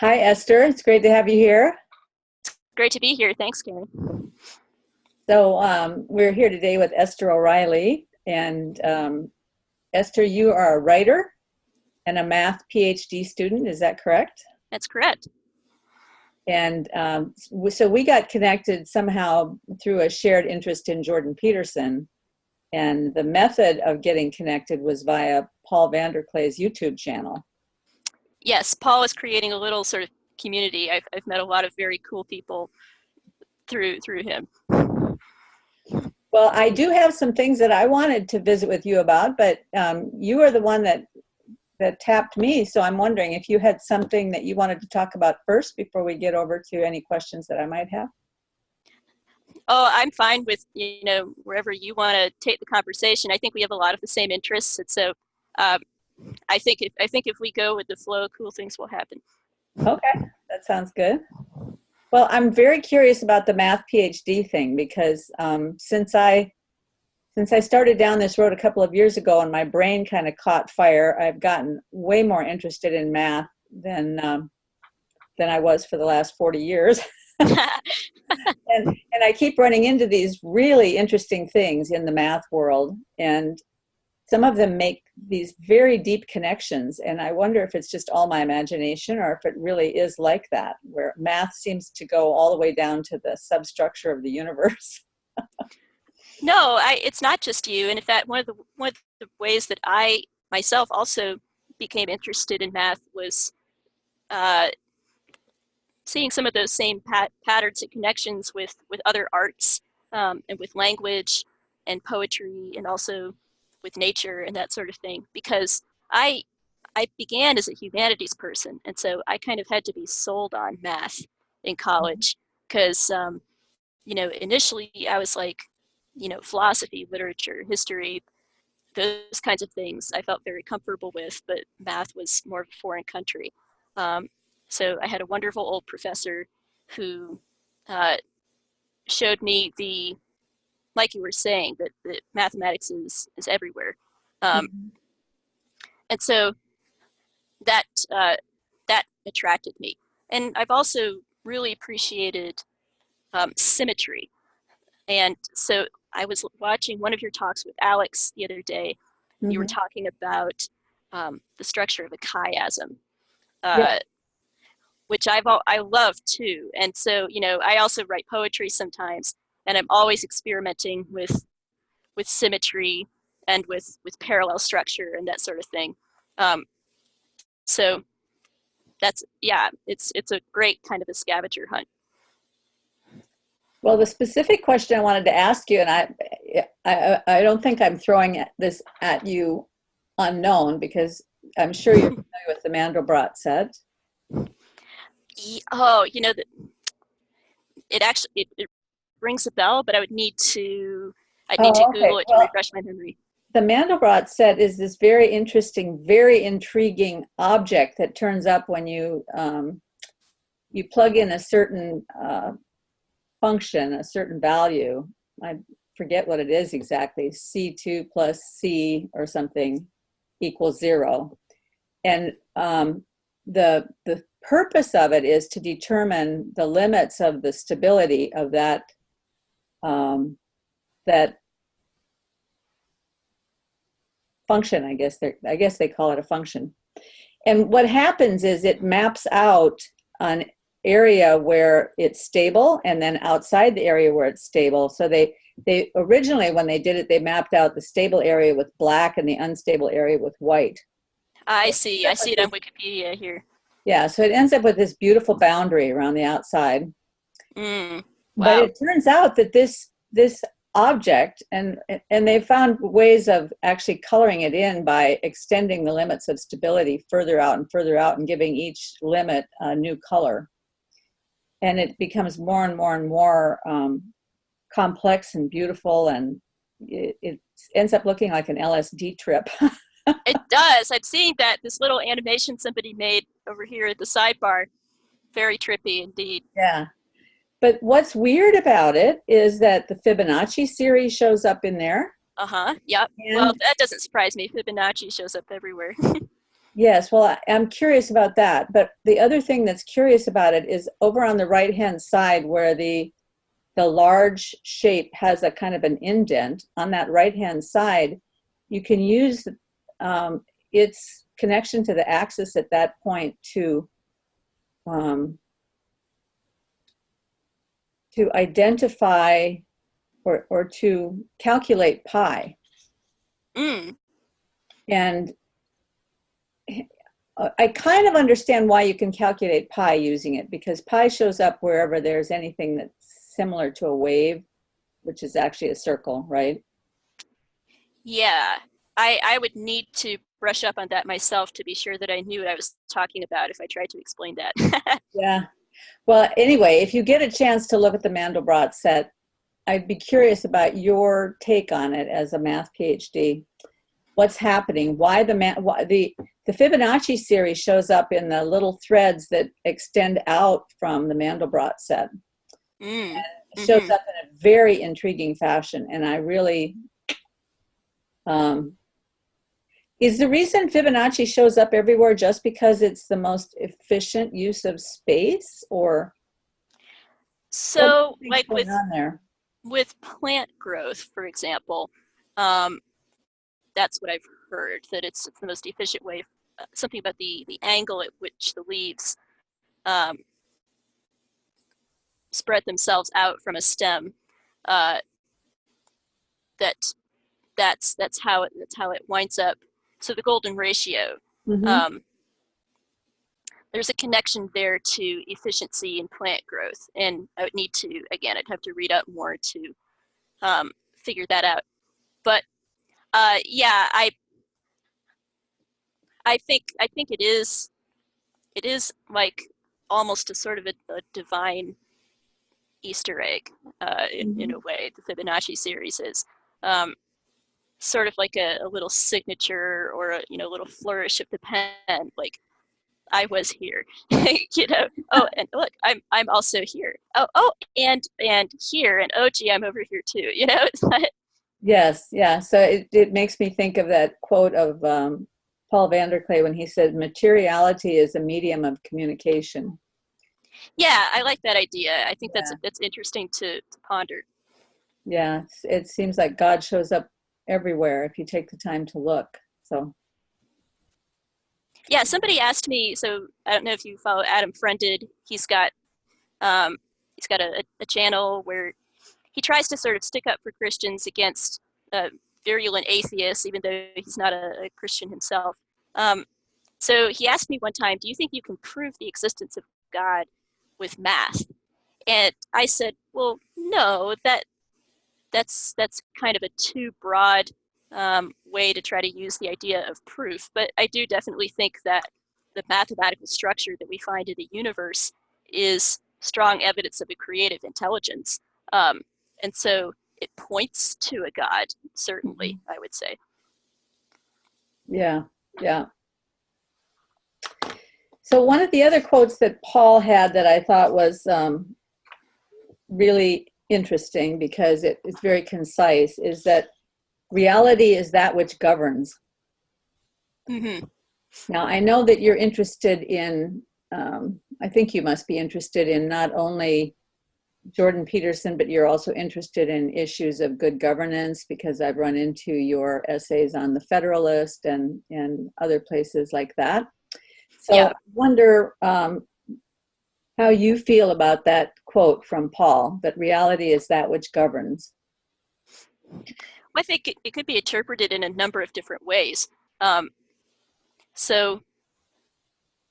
Hi, Esther. It's great to have you here. Great to be here. Thanks, Karen. So we're here today with Esther O'Reilly. And Esther, you are a writer and a math PhD student. Is that correct? That's correct. And so we got connected somehow through a shared interest in Jordan Peterson. And the method of getting connected was via Paul VanderKlay's YouTube channel. Yes, Paul is creating a little sort of community. I've met a lot of very cool people through him. Well, I do have some things that I wanted to visit with you about, but you are the one that tapped me. So I'm wondering if you had something that you wanted to talk about first before we get over to any questions that I might have. Oh, I'm fine with, wherever you want to take the conversation. I think we have a lot of the same interests. And so I think if we go with the flow, cool things will happen. Okay, that sounds good. Well, I'm very curious about the math PhD thing because since I started down this road a couple of years ago and my brain kind of caught fire, I've gotten way more interested in math than I was for the last 40 years. and I keep running into these really interesting things in the math world, and some of them make these very deep connections, and I wonder if it's just all my imagination or if it really is like that, where math seems to go all the way down to the substructure of the universe. No, it's not just you. And in fact, one of the ways that I myself also became interested in math was seeing some of those same patterns and connections with other arts and with language and poetry and also with nature and that sort of thing. Because I began as a humanities person, and so I kind of had to be sold on math in college because, initially I was like, philosophy, literature, history, those kinds of things I felt very comfortable with, but math was more of a foreign country. So I had a wonderful old professor who showed me like you were saying, that mathematics is everywhere. And so that attracted me. And I've also really appreciated symmetry. And so I was watching one of your talks with Alex the other day. You were talking about the structure of a chiasm, which I love too. And so, I also write poetry sometimes, and I'm always experimenting with symmetry and with parallel structure and that sort of thing. So that's, it's a great kind of a scavenger hunt. Well, the specific question I wanted to ask you, and I don't think I'm throwing this at you unknown, because I'm sure you're familiar with the Mandelbrot set. Oh, it rings a bell, but I need to Google it to refresh my memory. The Mandelbrot set is this very interesting, very intriguing object that turns up when you plug in a certain function, a certain value. I forget what it is exactly. C2 plus C or something equals 0. And the purpose of it is to determine the limits of the stability of that that function. I guess they call it a function. And what happens is it maps out an area where it's stable, and then outside the area where it's stable. So they originally, when they did it, they mapped out the stable area with black and the unstable area with white. I see it on Wikipedia here. Yeah, so it ends up with this beautiful boundary around the outside. Wow. But it turns out that this object, and they found ways of actually coloring it in by extending the limits of stability further out and giving each limit a new color. And it becomes more and more and more complex and beautiful, and it ends up looking like an LSD trip. It does. I'm seeing this little animation somebody made over here at the sidebar. Very trippy indeed. Yeah. But what's weird about it is that the Fibonacci series shows up in there. Yep. Well, that doesn't surprise me. Fibonacci shows up everywhere. Yes, well, I'm curious about that. But the other thing that's curious about it is over on the right-hand side where the large shape has a kind of an indent. On that right-hand side, you can use its connection to the axis at that point um, to identify or to calculate pi. Mm. And I kind of understand why you can calculate pi using it, because pi shows up wherever there's anything that's similar to a wave, which is actually a circle, right? Yeah, I would need to brush up on that myself to be sure that I knew what I was talking about if I tried to explain that. Yeah. Well, anyway, if you get a chance to look at the Mandelbrot set, I'd be curious about your take on it as a math PhD. What's happening? Why the Fibonacci series shows up in the little threads that extend out from the Mandelbrot set. Mm. It shows Mm-hmm. up in a very intriguing fashion, and I really is the reason Fibonacci shows up everywhere just because it's the most efficient use of space, or what do So, you think's like going on there? with plant growth, for example, um, that's what I've heard, that it's the most efficient way. Something about the angle at which the leaves um, spread themselves out from a stem. Uh, that that's how it winds up. So the golden ratio. Mm-hmm. Um, there's a connection there to efficiency in plant growth, and I would need to again. I'd have to read up more to figure that out. But yeah, I think it is like almost a sort of a divine Easter egg in Mm-hmm. a way. The Fibonacci series is um, sort of like a little signature or a little flourish of the pen, like I was here, Oh, and look, I'm also here. And here, and oh, gee, I'm over here too. It's not, Yes, yeah. So it makes me think of that quote of Paul VanderKlay when he said, "Materiality is a medium of communication." yeah, I like that idea. I think Yeah, that's interesting to ponder. yeah. It seems like God shows up everywhere if you take the time to look. So, Yeah, somebody asked me. So I don't know if you follow Adam Friended. Um, he's got a channel where he tries to sort of stick up for Christians against virulent atheists, even though he's not a Christian himself. Um, so he asked me one time, "Do you think you can prove the existence of God with math?" And I said, "Well, no. That's kind of a too broad way to try to use the idea of proof. But I do definitely think that the mathematical structure that we find in the universe is strong evidence of a creative intelligence. Um, and so it points to a God, certainly, I would say. yeah, yeah. So one of the other quotes that Paul had that I thought was really interesting because it's very concise is that reality is that which governs. Mm-hmm. Now, I know that you're interested in, I think you must be interested in not only Jordan Peterson, but you're also interested in issues of good governance because I've run into your essays on the Federalist and other places like that. So Yeah. I wonder how you feel about that quote from Paul, that reality is that which governs. I think it could be interpreted in a number of different ways. Um, so,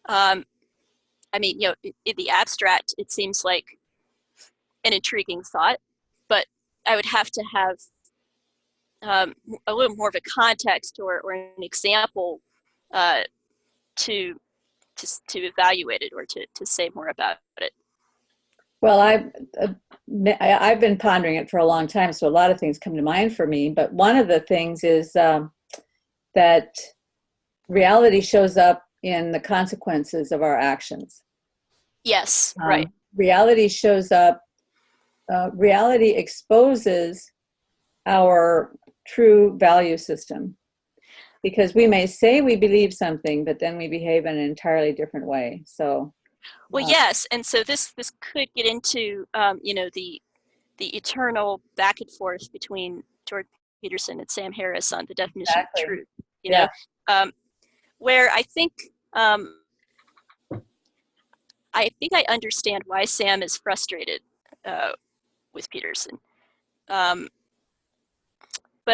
um, I mean, in the abstract, it seems like an intriguing thought, but I would have to have a little more of a context or an example uh, to, to evaluate it or to say more about it. Well, I've been pondering it for a long time, so a lot of things come to mind for me. But one of the things is that reality shows up in the consequences of our actions. Yes, right. Reality shows up. Reality exposes our true value system. because we may say we believe something, but then we behave in an entirely different way. So, Well, yes, and so this could get into the eternal back and forth between Jordan Peterson and Sam Harris on the definition of exactly. truth. You Yeah. know, where I understand why Sam is frustrated with Peterson, but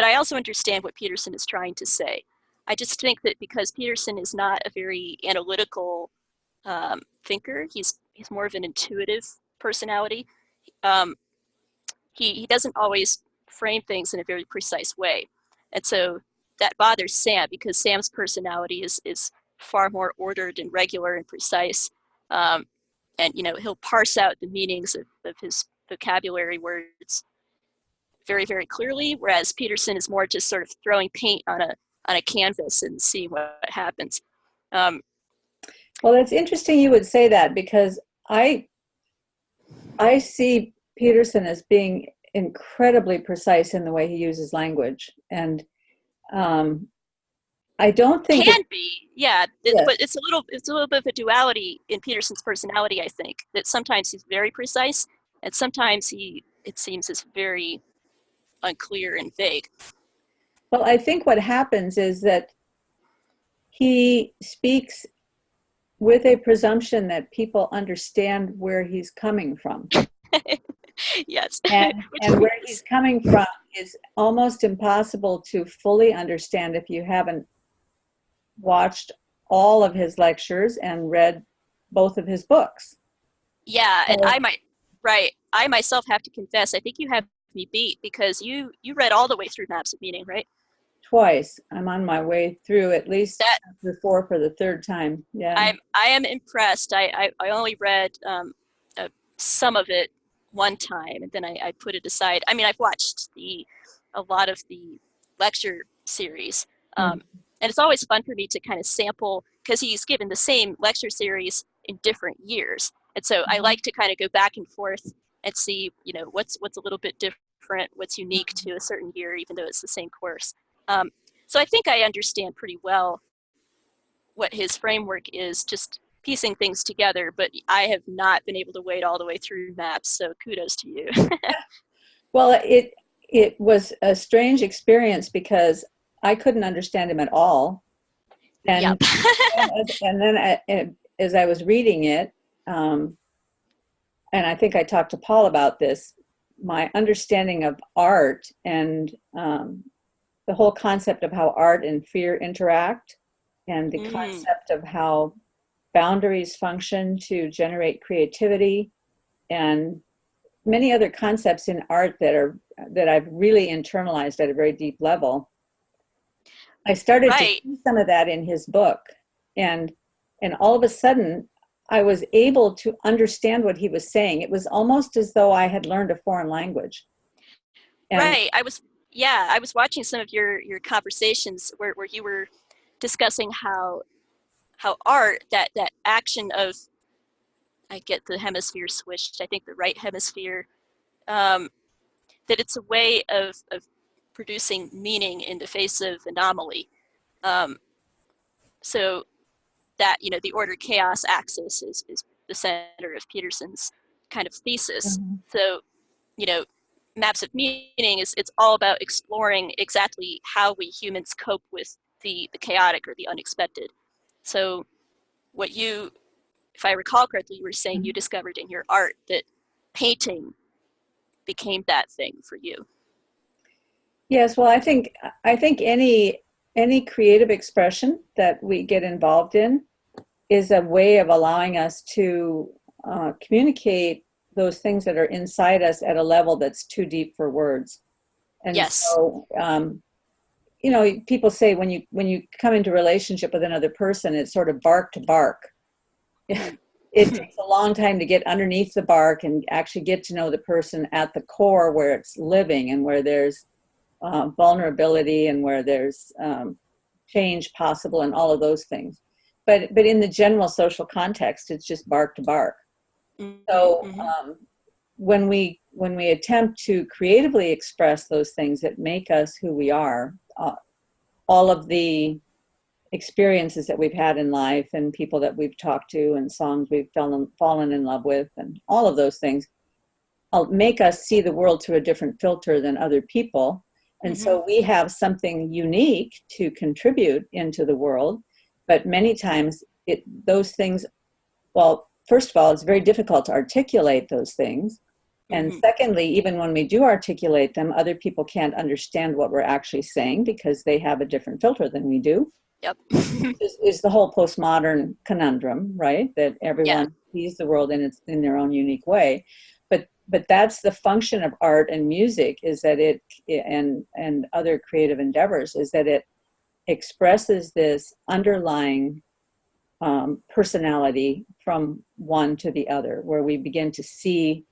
I also understand what Peterson is trying to say. I just think that because Peterson is not a very analytical thinker, he's more of an intuitive personality. Um, he doesn't always frame things in a very precise way, and so that bothers Sam because Sam's personality is far more ordered and regular and precise. And he'll parse out the meanings of his vocabulary words very, very clearly, whereas Peterson is more just sort of throwing paint on a canvas and seeing what happens. Well, it's interesting you would say that, because I see Peterson as being incredibly precise in the way he uses language, and I don't think Can be, yeah, yes. but it's a little bit of a duality in Peterson's personality. I think that sometimes he's very precise, and sometimes it seems is very unclear and vague. Well, I think what happens is that he speaks with a presumption that people understand where he's coming from. Yes, And where he's coming from is almost impossible to fully understand if you haven't watched all of his lectures and read both of his books. yeah, and So, I myself have to confess, I think you have me beat because you read all the way through Maps of Meaning, right? twice. I'm on my way through at least That chapter 4 for the third time. Yeah. I am impressed. I only read some of it one time, and then I put it aside. I mean, I've watched a lot of the lecture series, Mhm. and it's always fun for me to kind of sample because he's given the same lecture series in different years, and so I like to kind of go back and forth and see, what's a little bit different, what's unique to a certain year, even though it's the same course. Um, so I think I understand pretty well what his framework is, just piecing things together, but I have not been able to wade all the way through maps, so kudos to you. Well, it was a strange experience because I couldn't understand him at all. Yep. And as I was reading it, and I think I talked to Paul about this, my understanding of art and the whole concept of how art and fear interact, and the concept of how boundaries function to generate creativity, and many other concepts in art that I've really internalized at a very deep level. I started to Right. see some of that in his book, and all of a sudden I was able to understand what he was saying. It was almost as though I had learned a foreign language. And Right. I was watching some of your conversations where you were discussing how art, that action of, I get the hemisphere switched, I think the right hemisphere, that it's a way of producing meaning in the face of anomaly. Um, so that the order chaos axis is the center of Peterson's kind of thesis. Mhm. So you know Maps of Meaning is, it's all about exploring exactly how we humans cope with the chaotic or the unexpected. So what you, if I recall correctly, you were saying you discovered in your art that painting became that thing for you. Yes, well, I think any creative expression that we get involved in is a way of allowing us to communicate those things that are inside us at a level that's too deep for words. And Yes. so, people say when you come into a relationship with another person, it's sort of bark to bark. It takes a long time to get underneath the bark and actually get to know the person at the core, where it's living and where there's vulnerability and where there's change possible and all of those things. But in the general social context, it's just bark to bark. So Mm-hmm. when we attempt to creatively express those things that make us who we are, all of the experiences that we've had in life and people that we've talked to and songs we've fallen in love with and all of those things make us see the world through a different filter than other people. And so we have something unique to contribute into the world. But many times those things, well, first of all, it's very difficult to articulate those things. And secondly, even when we do articulate them, other people can't understand what we're actually saying because they have a different filter than we do. Yep. is the whole postmodern conundrum, right? That everyone sees the world in their own unique way. But that's the function of art and music, is that it and other creative endeavors, is that it expresses this underlying personality from one to the other, where we begin to see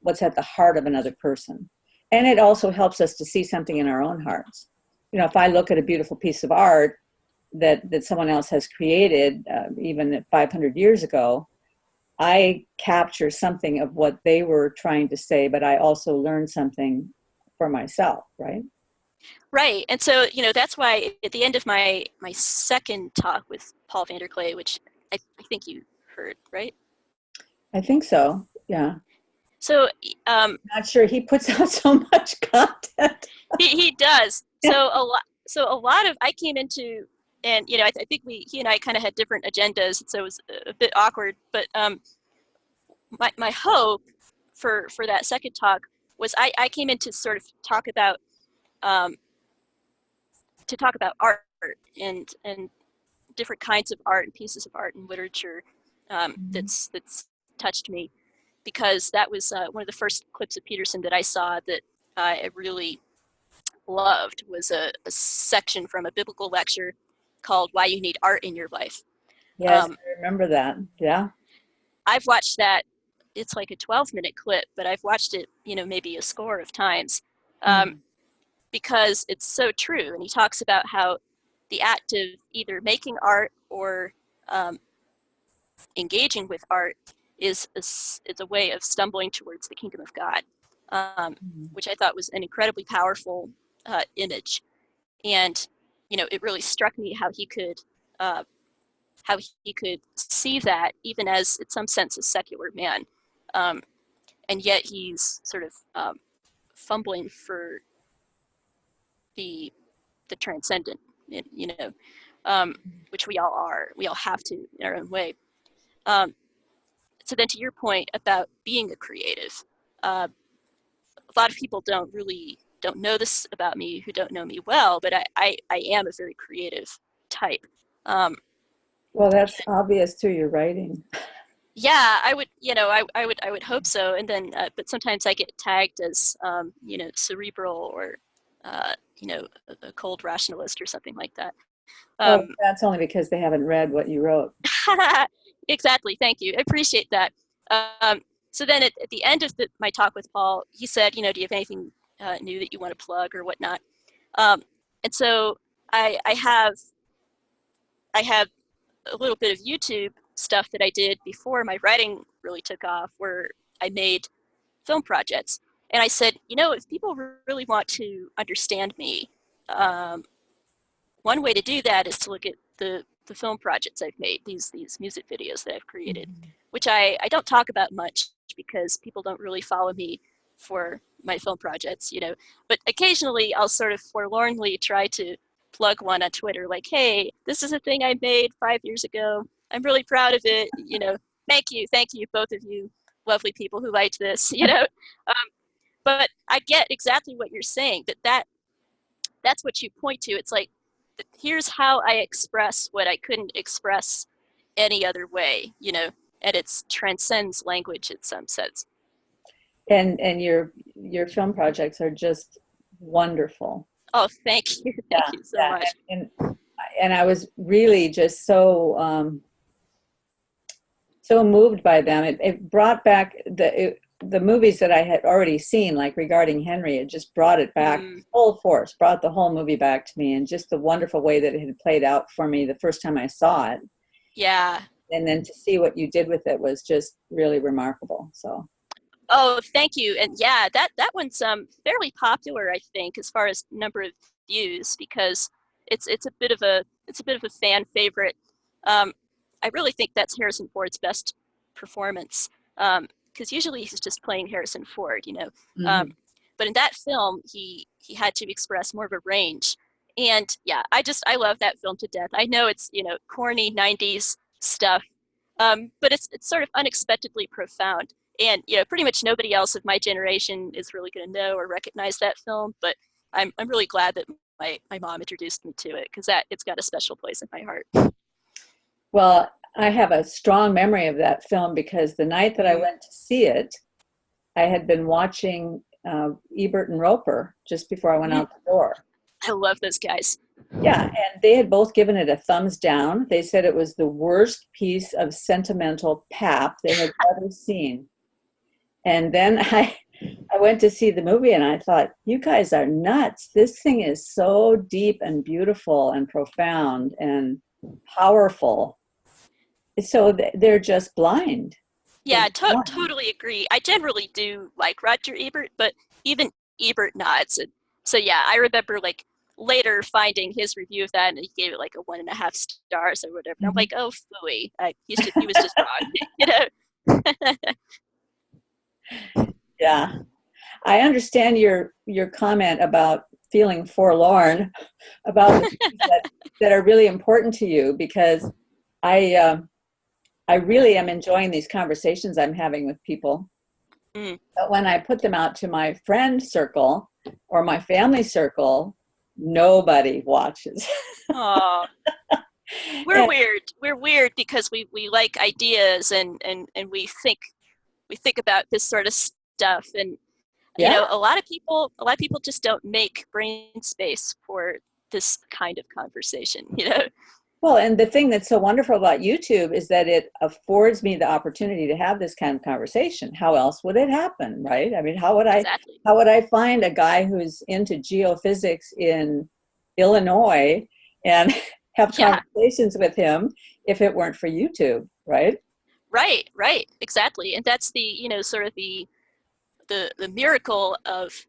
what's at the heart of another person. And it also helps us to see something in our own hearts. You know, if I look at a beautiful piece of art that someone else has created, even 500 years ago, I capture something of what they were trying to say, but I also learn something for myself, right? Right. And so, that's why at the end of my second talk with Paul VanderKlay, which I think you heard, right? I think so, yeah. So, Not sure he puts out so much content. he does. Yeah. So a lot of, I came into, and, I think he and I kind of had different agendas, so it was a bit awkward, but my hope for that second talk was I came in to sort of talk about art and different kinds of art and pieces of art and literature that's touched me, because that was one of the first clips of Peterson that I saw that I really loved, was a section from a biblical lecture called "Why You Need Art in Your Life." Yes, I remember that. Yeah. I've watched that. It's like a 12-minute clip, but I've watched it, maybe a score of times, because it's so true. And he talks about how the act of either making art or engaging with art is a way of stumbling towards the kingdom of God, which I thought was an incredibly powerful image. And it really struck me how he could see that, even as, in some sense, a secular man, and yet he's sort of fumbling for the transcendent, which we all are. We all have to in our own way. So then, to your point about being a creative, a lot of people don't know this about me, who don't know me well, but I am a very creative type. Well, that's obvious through your writing. Yeah, I would, I would hope so. And then, but sometimes I get tagged as, cerebral, or, a cold rationalist or something like that. Well, that's only because they haven't read what you wrote. Exactly. Thank you. I appreciate that. So then at the end of my talk with Paul, he said, do you have anything new that you want to plug or whatnot? And so I have a little bit of YouTube stuff that I did before my writing really took off, where I made film projects. And I said, if people really want to understand me, one way to do that is to look at the film projects I've made, these music videos that I've created, which I don't talk about much because people don't really follow me for my film projects, but occasionally I'll sort of forlornly try to plug one on Twitter, like, hey, this is a thing I made 5 years ago. I'm really proud of it. Thank you, both of you lovely people who liked this, but I get exactly what you're saying, that's what you point to. It's like, here's how I express what I couldn't express any other way, and it transcends language in some sense. And your film projects are just wonderful. Oh, thank you. Thank you so much. And I was really just so moved by them. It brought back the movies that I had already seen, like Regarding Henry. It just brought it back full force, brought the whole movie back to me, and just the wonderful way that it had played out for me the first time I saw it. Yeah. And then to see what you did with it was just really remarkable. So. Oh, thank you. And yeah, that one's fairly popular, I think, as far as number of views, because it's a bit of a fan favorite. I really think that's Harrison Ford's best performance, because usually he's just playing Harrison Ford, you know. Mhm. But in that film, he had to express more of a range, and yeah, I love that film to death. I know it's, you know, corny '90s stuff, but it's sort of unexpectedly profound. And, you know, pretty much nobody else of my generation is really going to know or recognize that film. But I'm really glad that my mom introduced me to it, because that it's got a special place in my heart. Well, I have a strong memory of that film because the night that I went to see it, I had been watching Ebert and Roper just before I went out the door. I love those guys. Yeah, and they had both given it a thumbs down. They said it was the worst piece of sentimental pap they had ever seen. And then I went to see the movie and I thought, you guys are nuts. This thing is so deep and beautiful and profound and powerful. So they're just blind. Yeah, They're blind. totally agree. I generally do like Roger Ebert, but even Ebert nods. And so yeah, I remember like later finding his review of that, and he gave it like a 1.5 stars or whatever. And I'm like, oh, phooey. He was just wrong, you know. Yeah. I understand your comment about feeling forlorn about the things that are really important to you, because I really am enjoying these conversations I'm having with people. But when I put them out to my friend circle or my family circle, nobody watches. Oh, we're weird. We're weird because we like ideas, and we think about this sort of stuff. And you Yeah. know, a lot of people just don't make brain space for this kind of conversation, you know. Well, and the thing that's so wonderful about YouTube is that it affords me the opportunity to have this kind of conversation. How else would it happen, right? I mean, Exactly. how would I find a guy who's into geophysics in Illinois and have Yeah. conversations with him if it weren't for YouTube, right? Right, exactly. And that's the, you know, sort of the miracle of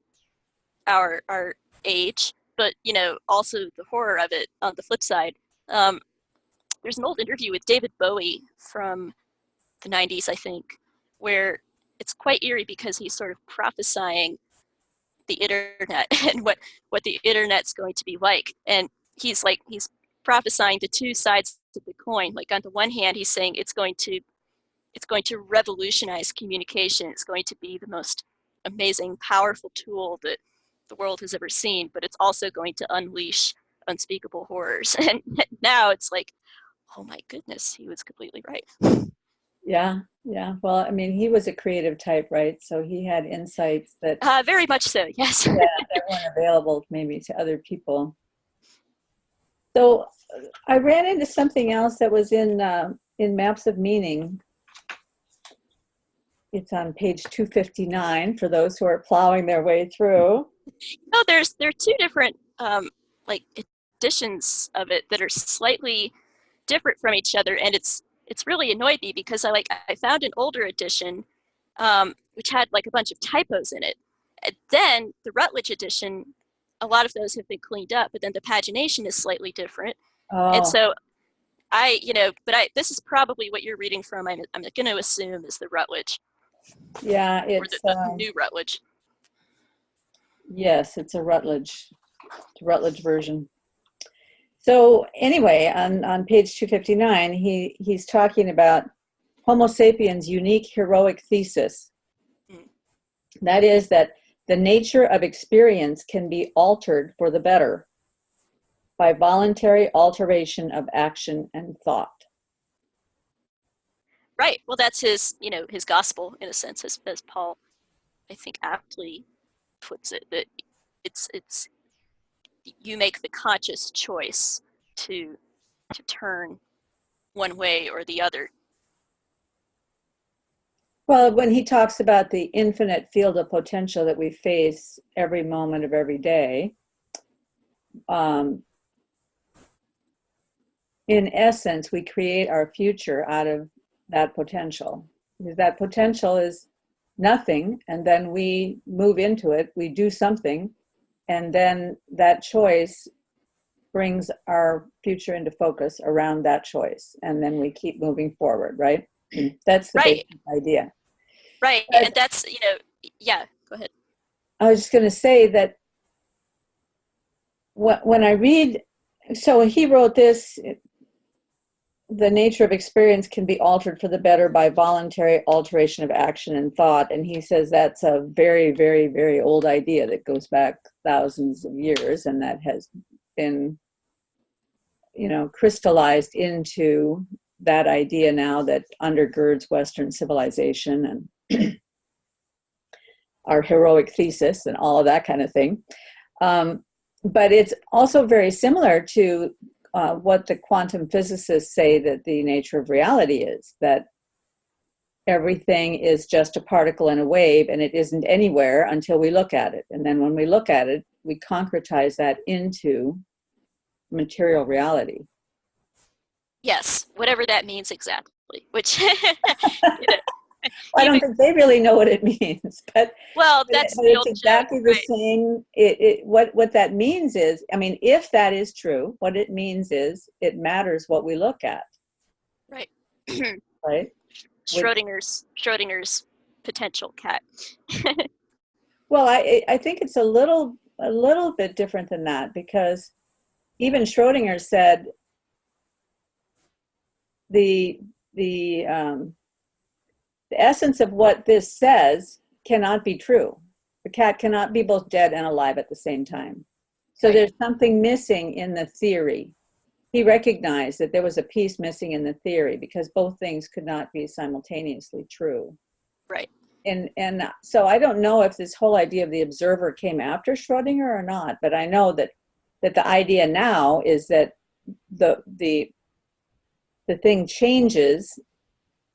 our age, but you know, also the horror of it on the flip side. Um, there's an old interview with David Bowie from the '90s, I think, where it's quite eerie because he's sort of prophesying the internet and what the internet's going to be like. And he's prophesying the two sides of the coin. Like on the one hand, he's saying it's going to revolutionize communication. It's going to be the most amazing, powerful tool that the world has ever seen, but it's also going to unleash unspeakable horrors. And now it's like, oh my goodness, he was completely right. Yeah, yeah. Well, I mean, he was a creative type, right? So he had insights that Very much so, yes. that weren't available maybe to other people. So I ran into something else that was in Maps of Meaning. It's on page 259 for those who are plowing their way through. No, there are two different like editions of it that are slightly different from each other, and it's really annoyed me because I found an older edition which had like a bunch of typos in it. And then the Rutledge edition, a lot of those have been cleaned up, but then the pagination is slightly different. And Oh, so this is probably what you're reading from. I'm going to assume is the Rutledge, yeah, or it's the new Rutledge. yes, it's a Rutledge version. So anyway, on page 259, he's talking about Homo sapiens' unique heroic thesis. That is that the nature of experience can be altered for the better by voluntary alteration of action and thought. Right. Well, that's his, you know, his gospel in a sense, as Paul, I think, aptly puts it. That it's you make the conscious choice to turn one way or the other. Well, when he talks about the infinite field of potential that we face every moment of every day, in essence, we create our future out of that potential. Because that potential is nothing, and then we move into it, we do something, and then that choice brings our future into focus around that choice, and then we keep moving forward, right? That's the Right. basic idea. Right. But And that's, yeah, go ahead. I was just going to say that when I read, so he wrote this, the nature of experience can be altered for the better by voluntary alteration of action and thought. And he says that's a very, very, very old idea that goes back thousands of years, and that has been, crystallized into that idea now that undergirds Western civilization and our heroic thesis and all of that kind of thing. But it's also very similar to what the quantum physicists say that the nature of reality is, that everything is just a particle and a wave, and it isn't anywhere until we look at it. And then when we look at it, we concretize that into material reality. Yes, whatever that means exactly, which, I don't think they really know what it means, but well, that's the it's old exactly joke, the right? same. What that means is, I mean, if that is true, what it means is it matters what we look at, Right. right? Schrodinger's potential cat. Well, I think it's a little bit different than that, because even Schrodinger said the the um, the essence of what this says cannot be true. The cat cannot be both dead and alive at the same time. So Right. there's something missing in the theory. He recognized that there was a piece missing in the theory, because both things could not be simultaneously true. Right. And so I don't know if this whole idea of the observer came after Schrodinger or not, but I know that the idea now is that the thing changes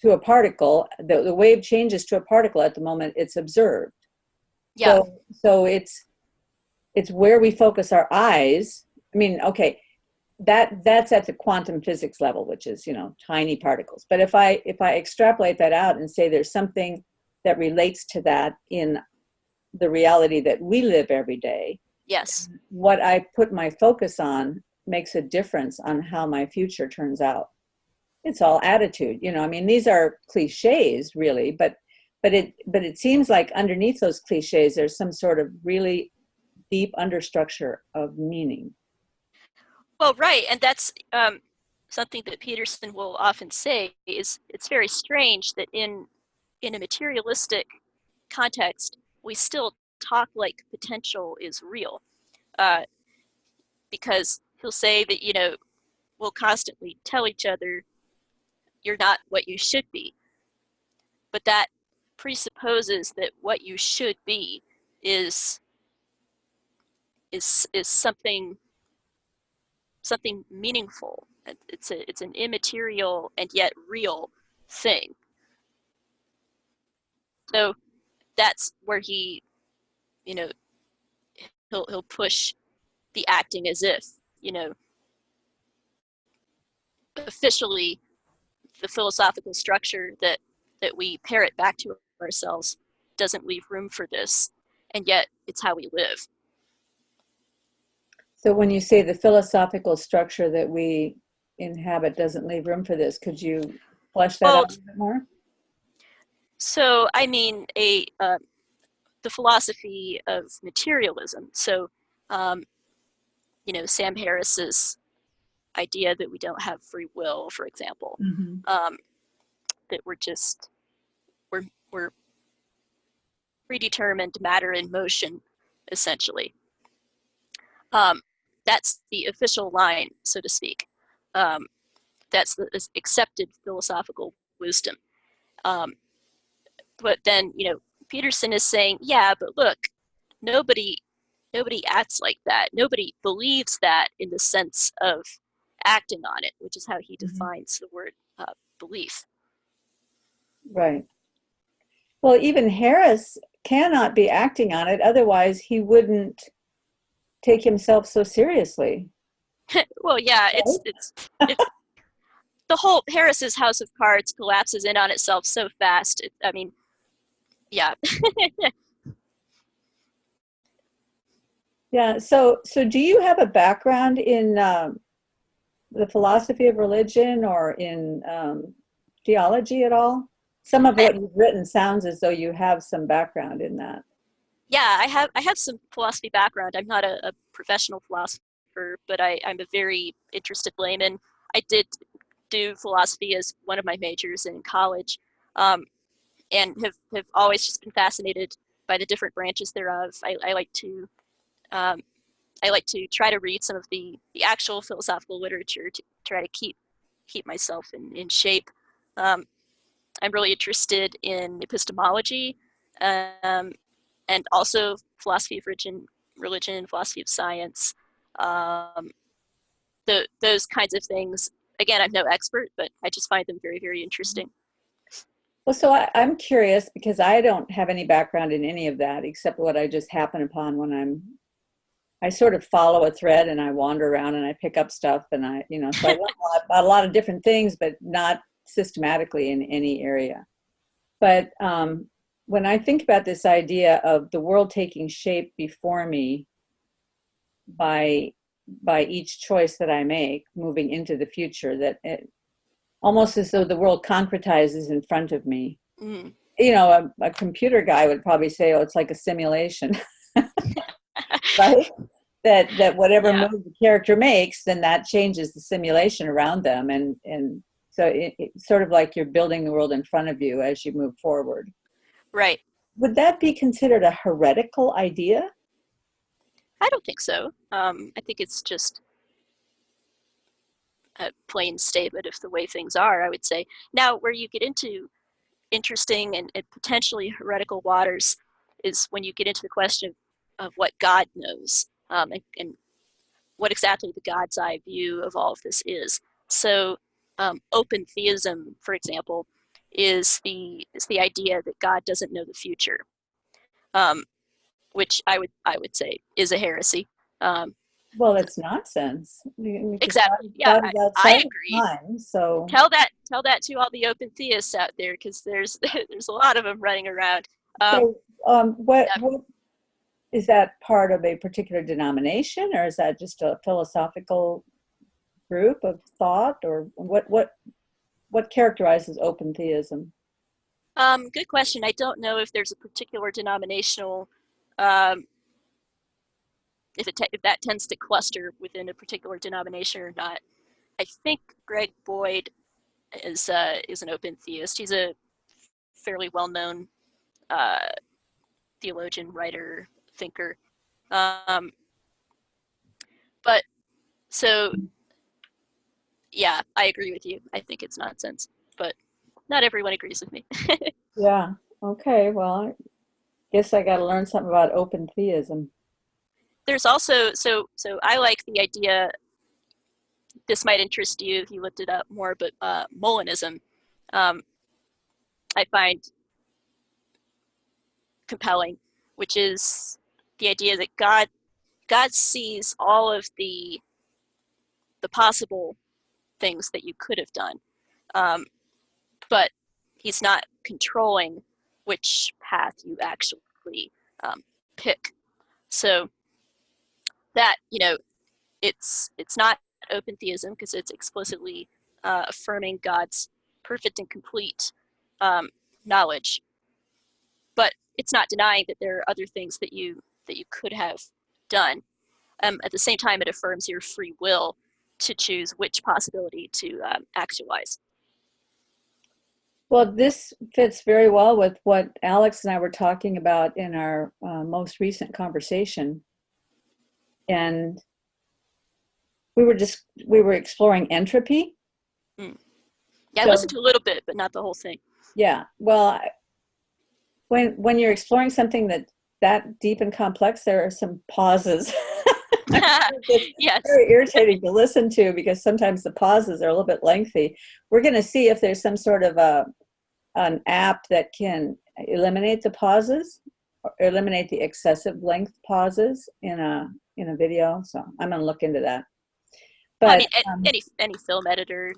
to a particle, the wave changes to a particle at the moment it's observed. Yeah. So it's where we focus our eyes. I mean, okay, that's at the quantum physics level, which is, tiny particles. But if I extrapolate that out and say there's something that relates to that in the reality that we live every day, Yes. what I put my focus on makes a difference on how my future turns out. It's all attitude, I mean, these are cliches really, but it seems like underneath those cliches there's some sort of really deep understructure of meaning. Well, right, and that's something that Peterson will often say is it's very strange that in a materialistic context we still talk like potential is real, uh, because he'll say that we'll constantly tell each other you're not what you should be, but that presupposes that what you should be is something meaningful. It's an immaterial and yet real thing. So that's where he, you know, he'll push the acting as if, officially the philosophical structure that we parrot back to ourselves doesn't leave room for this, and yet it's how we live. So when you say the philosophical structure that we inhabit doesn't leave room for this, could you flesh that Well, out a bit more? so I mean the philosophy of materialism. So, Sam Harris's idea that we don't have free will, for example, Mm-hmm. that we're predetermined matter in motion, essentially. That's the official line, so to speak. That's the accepted philosophical wisdom. Um, but then, Peterson is saying, yeah, but look, nobody acts like that. Nobody believes that in the sense of acting on it, which is how he Mm-hmm. defines the word belief. Right. Well, even Harris cannot be acting on it, otherwise he wouldn't take himself so seriously. Well, yeah, Right? it's the whole Harris's house of cards collapses in on itself so fast. I mean, yeah. Yeah. So do you have a background in the philosophy of religion or in theology at all? Some of I, what you've written sounds as though you have some background in that. yeah, I have some philosophy background. I'm not a professional philosopher, but I'm a very interested layman. I did do philosophy as one of my majors in college, and have always just been fascinated by the different branches thereof. Um, I like to try to read some of the actual philosophical literature to try to keep myself in shape. Um, I'm really interested in epistemology, um, and also philosophy of religion, philosophy of science, um, those kinds of things. Again, I'm no expert, but I just find them very, very interesting. Well, so I'm curious because I don't have any background in any of that except what I just happen upon when I sort of follow a thread and I wander around and I pick up stuff and so I learn about a lot of different things, but not systematically in any area. But when I think about this idea of the world taking shape before me by each choice that I make, moving into the future, that it, almost as though the world concretizes in front of me. Mm. A computer guy would probably say, "Oh, it's like a simulation," right? That whatever Yeah, move the character makes, then that changes the simulation around them, and so it's sort of like you're building the world in front of you as you move forward. right. Would that be considered a heretical idea? I don't think so. I think it's just a plain statement of the way things are, I would say. Now, where you get into interesting and potentially heretical waters is when you get into the question of what God knows, and what exactly the God's eye view of all of this is. So, open theism, for example, is the idea that God doesn't know the future, um, which I would say is a heresy. Um, Well, it's nonsense because exactly. Yeah, God is I outside of agree. time. So, Tell that to all the open theists out there, because there's there's a lot of them running around. Um, so what is that part of a particular denomination, or is that just a philosophical group of thought, or what characterizes open theism? good question. I don't know if there's a particular denominational, um, if that tends to cluster within a particular denomination or not. I think Greg Boyd is an open theist. He's a fairly well-known uh, theologian, writer, thinker. Um, but so yeah, I agree with you. I think it's nonsense, but not everyone agrees with me. Yeah. Okay. Well, I guess I got to learn something about open theism. There's also so I like the idea. This might interest you if you looked it up more, but Molinism, um, I find compelling, which is the idea that God sees all of the possible things that you could have done, um, but He's not controlling which path you actually um, pick. So that it's not open theism because it's explicitly affirming God's perfect and complete um, knowledge, but it's not denying that there are other things that you could have done. At the same time, it affirms your free will to choose which possibility to actualize. Well, this fits very well with what Alex and I were talking about in our most recent conversation, and we were exploring entropy. Mm. Yeah, I listened So to a little bit, but not the whole thing. yeah, well, when you're exploring something that deep and complex, there are some pauses. It's Yes. very irritating to listen to because sometimes the pauses are a little bit lengthy. We're going to see if there's some sort of an app that can eliminate the pauses or eliminate the excessive length pauses in a video. So I'm going to look into that. Well, I But mean, any film editor,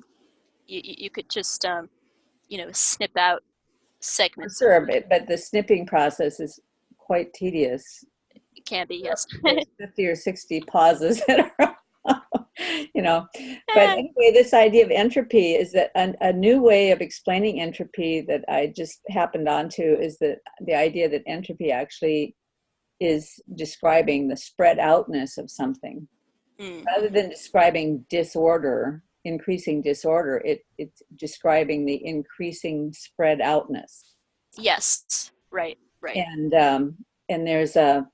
you could just snip out segments of sure, but the snipping process is quite tedious. It can be, yes. There's 50 or 60 pauses in a row, you know. But anyway, this idea of entropy is that a new way of explaining entropy that I just happened onto is that the idea that entropy actually is describing the spread outness of something. Rather than describing disorder, increasing disorder, it's describing the increasing spread outness. Yes, right. And there's a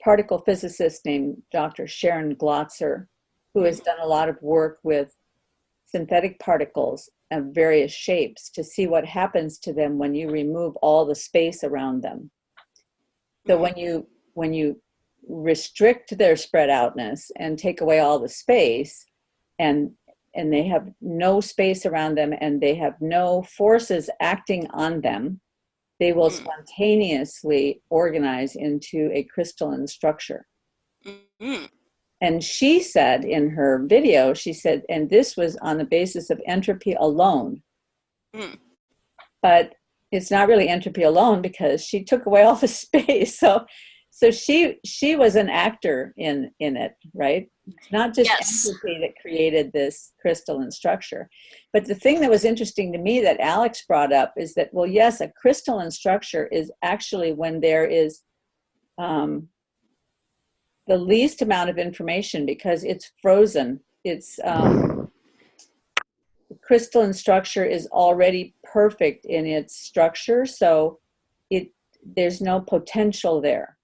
particle physicist named Dr. Sharon Glotzer, who has done a lot of work with synthetic particles of various shapes to see what happens to them when you remove all the space around them. So when you restrict their spread outness and take away all the space, and they have no space around them and they have no forces acting on them, they will spontaneously organize into a crystalline structure. And she said in her video, she said, and this was on the basis of entropy alone. But it's not really entropy alone because she took away all the space. So she was an actor in it, right? It's not just entropy that created this crystalline structure. But the thing that was interesting to me that Alex brought up is that, well, yes, a crystalline structure is actually when there is the least amount of information because it's frozen. It's the crystalline structure is already perfect in its structure, so there's no potential there.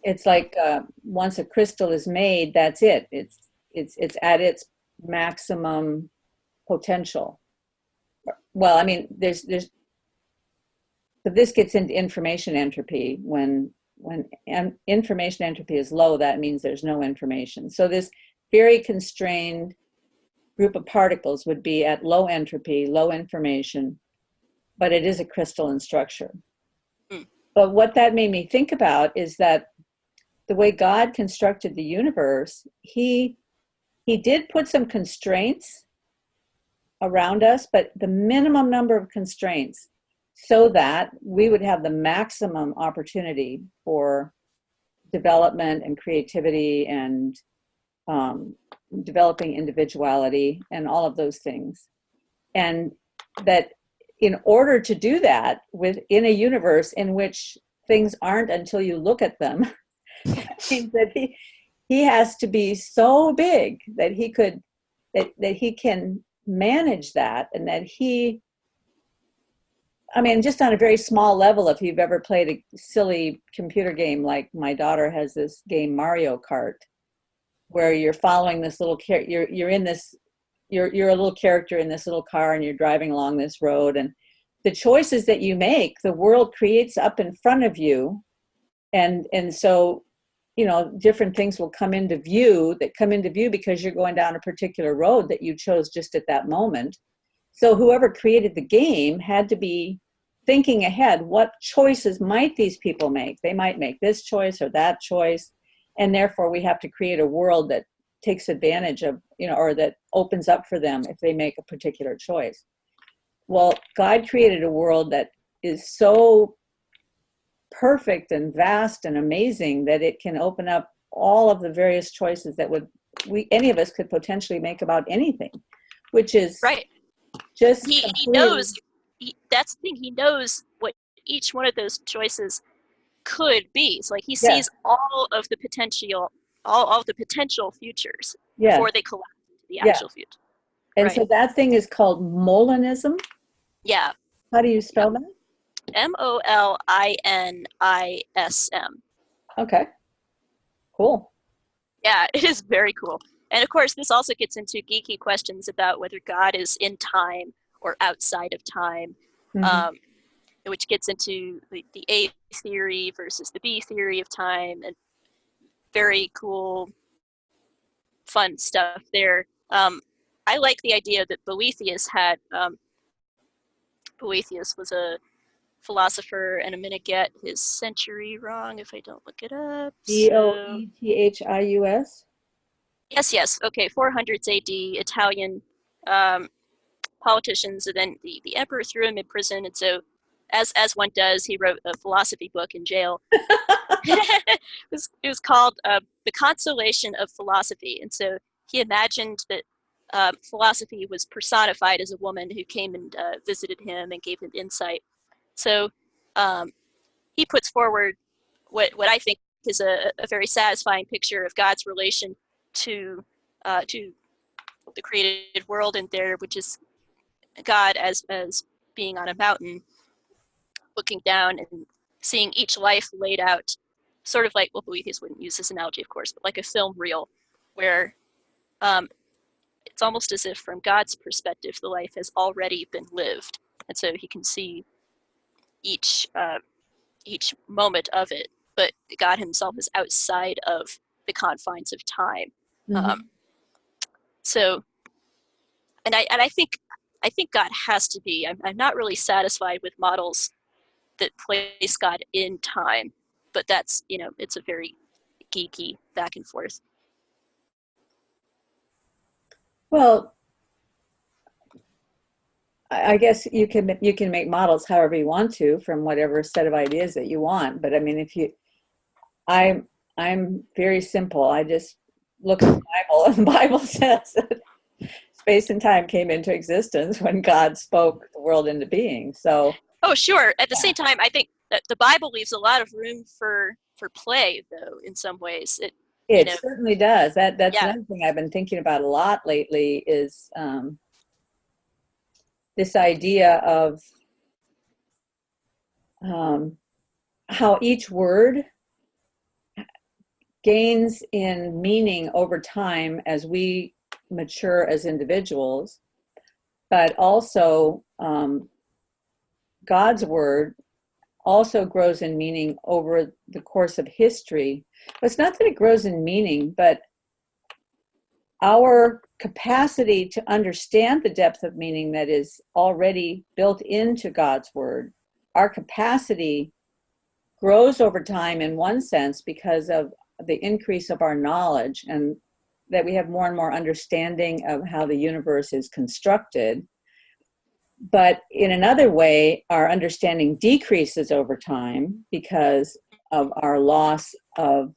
It's like once a crystal is made, that's it. It's at its maximum potential. Well, I mean, but this gets into information entropy. When information entropy is low, that means there's no information. So this very constrained group of particles would be at low entropy, low information, but it is a crystalline structure. But what that made me think about is that the way God constructed the universe, he did put some constraints around us, but the minimum number of constraints so that we would have the maximum opportunity for development and creativity and developing individuality and all of those things. And that in order to do that within a universe in which things aren't until you look at them, means that he has to be so big that he could that he can manage that, and that I mean, just on a very small level, if you've ever played a silly computer game, like my daughter has this game Mario Kart, where you're following this little you're a little character in this little car and you're driving along this road, and the choices that you make, the world creates up in front of you, and so different things will come into view because you're going down a particular road that you chose just at that moment. So whoever created the game had to be thinking ahead, what choices might these people make? They might make this choice or that choice, and therefore we have to create a world that takes advantage of, or that opens up for them if they make a particular choice. Well, God created a world that is so perfect and vast and amazing that it can open up all of the various choices that any of us could potentially make about anything, which is right. Just he knows. That's the thing. He knows what each one of those choices could be. So, like, he sees all of the potential, all of the potential futures before they collapse into the actual future. And so that thing is called Molinism. Yeah. How do you spell that? Molinism. Okay. Cool. Yeah, it is very cool. And of course, this also gets into geeky questions about whether God is in time or outside of time, which gets into the A theory versus the B theory of time, and very cool, fun stuff there. I like the idea that Boethius had. Boethius was a philosopher, and I'm going to get his century wrong if I don't look it up. Boethius? Yes. Okay, 400s AD, Italian politicians, and then the emperor threw him in prison, and so as one does, he wrote a philosophy book in jail. It was called The Consolation of Philosophy. And so he imagined that philosophy was personified as a woman who came and visited him and gave him insight. So he puts forward what I think is a very satisfying picture of God's relation to the created world in there, which is God as being on a mountain, looking down and seeing each life laid out, sort of like, well, Boethius wouldn't use this analogy, of course, but like a film reel, where it's almost as if from God's perspective, the life has already been lived. And so he can see each moment of it, but God himself is outside of the confines of time. Mhm. So, and I think God has to be. I'm not really satisfied with models that place God in time, but that's, it's a very geeky back and forth. Well, I guess you can make models however you want to from whatever set of ideas that you want. But I mean, I'm very simple. I just look at the Bible, and the Bible says that space and time came into existence when God spoke the world into being. So, Oh, sure. At the yeah, same time, I think that the Bible leaves a lot of room for play, though. In some ways, you it know, certainly does. That's yeah. another thing I've been thinking about a lot lately is this idea of um, how each word gains in meaning over time as we mature as individuals, but also God's word also grows in meaning over the course of history. But it's not that it grows in meaning, but our capacity to understand the depth of meaning that is already built into God's word, our capacity grows over time in one sense because of the increase of our knowledge and that we have more and more understanding of how the universe is constructed. But in another way, our understanding decreases over time because of our loss of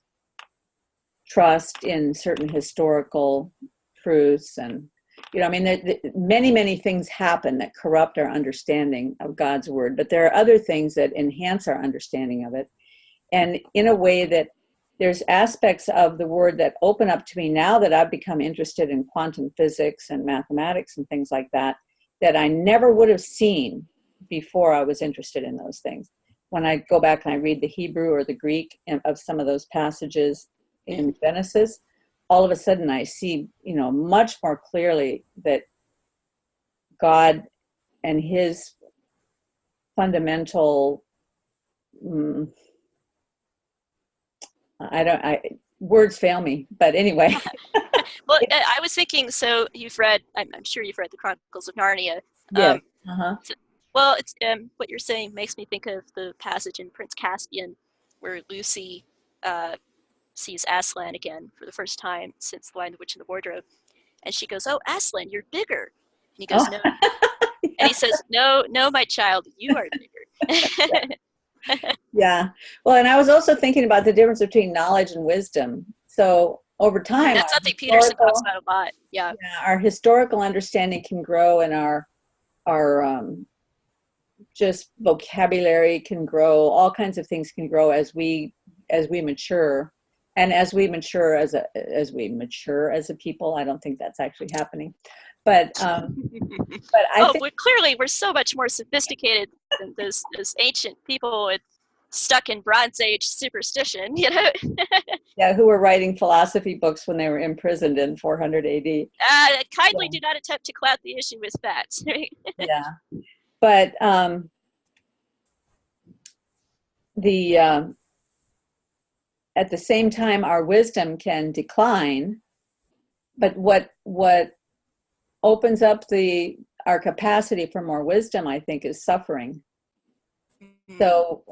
trust in certain historical truths. And I mean, many things happen that corrupt our understanding of God's word, but there are other things that enhance our understanding of it. And in a way that there's aspects of the word that open up to me now that I've become interested in quantum physics and mathematics and things like that, that I never would have seen before I was interested in those things. When I go back and I read the Hebrew or the Greek of some of those passages in Genesis, all of a sudden I see, much more clearly that God and his fundamental, words fail me, but anyway. Well, I was thinking. So I'm sure you've read the Chronicles of Narnia. Yes. Um, well, it's what you're saying makes me think of the passage in Prince Caspian where Lucy sees Aslan again for the first time since The Lion, the Witch, and the Wardrobe, and she goes, "Oh, Aslan, you're bigger." And he goes, Oh, "No," and he says, "No, no, my child, you are bigger." yeah. Well, and I was also thinking about the difference between knowledge and wisdom. So over time, That's something Peterson talks about a lot. Yeah. our historical understanding can grow, and our just vocabulary can grow. All kinds of things can grow as we mature, and as we mature as a people. I don't think that's actually happening, but I Oh, think, but clearly we're so much more sophisticated than those ancient people with stuck in Bronze Age superstition, yeah, who were writing philosophy books when they were imprisoned in 400 AD. Kindly Yeah. do not attempt to cloud the issue with facts. Yeah. But the at the same time, our wisdom can decline. But what opens up our capacity for more wisdom, I think, is suffering. So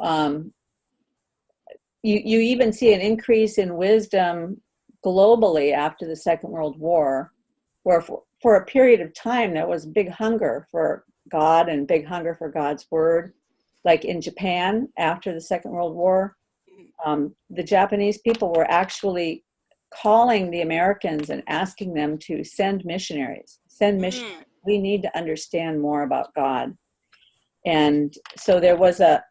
you even see an increase in wisdom globally after the Second World War, where for a period of time there was big hunger for God and big hunger for God's word. like in Japan after the Second World War, the Japanese people were actually calling the Americans and asking them to send missionaries. We need to understand more about God. And so there was a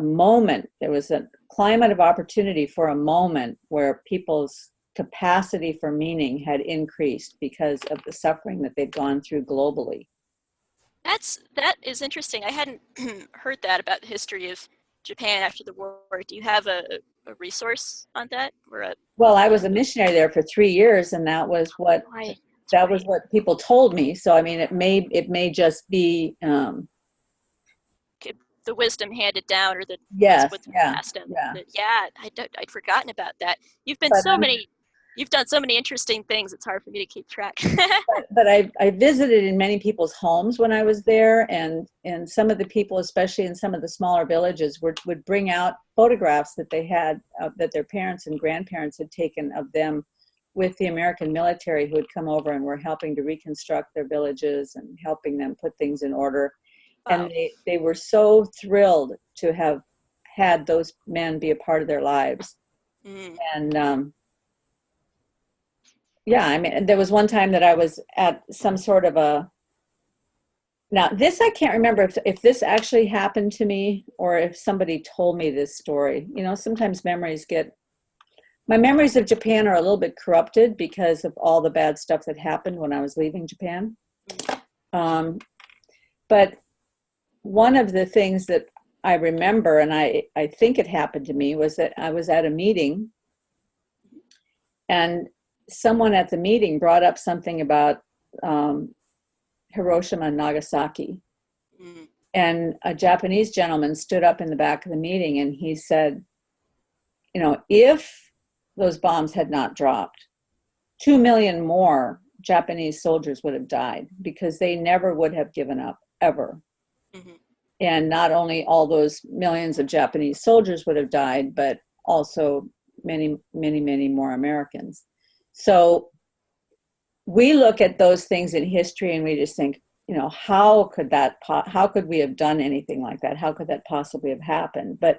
moment, there was a climate of opportunity for a moment where people's capacity for meaning had increased because of the suffering that they'd gone through globally. That is interesting. I hadn't heard that about the history of Japan after the war. Do you have a resource on that, or well, I was a missionary there for 3 years, and that was what was what people told me. So I mean, it may just be the wisdom handed down, or what's passed down. I'd forgotten about that. You've done so many interesting things. It's hard for me to keep track. but I visited in many people's homes when I was there, and some of the people, especially in some of the smaller villages, would bring out photographs that they had that their parents and grandparents had taken of them with the American military, who had come over and were helping to reconstruct their villages and helping them put things in order. Wow. And they were so thrilled to have had those men be a part of their lives. And yeah, I mean, there was one time that I was at some sort of now this, I can't remember if this actually happened to me or if somebody told me this story. You know, sometimes my memories of Japan are a little bit corrupted because of all the bad stuff that happened when I was leaving Japan. But one of the things that I remember, and I think it happened to me, was that I was at a meeting, and someone at the meeting brought up something about Hiroshima and Nagasaki. And a Japanese gentleman stood up in the back of the meeting and he said, you know, if those bombs had not dropped, 2 million more Japanese soldiers would have died, because they never would have given up, ever. And not only all those millions of Japanese soldiers would have died, but also many, many, many more Americans. So we look at those things in history and we just think, you know, how could we have done anything like that? How could that possibly have happened? But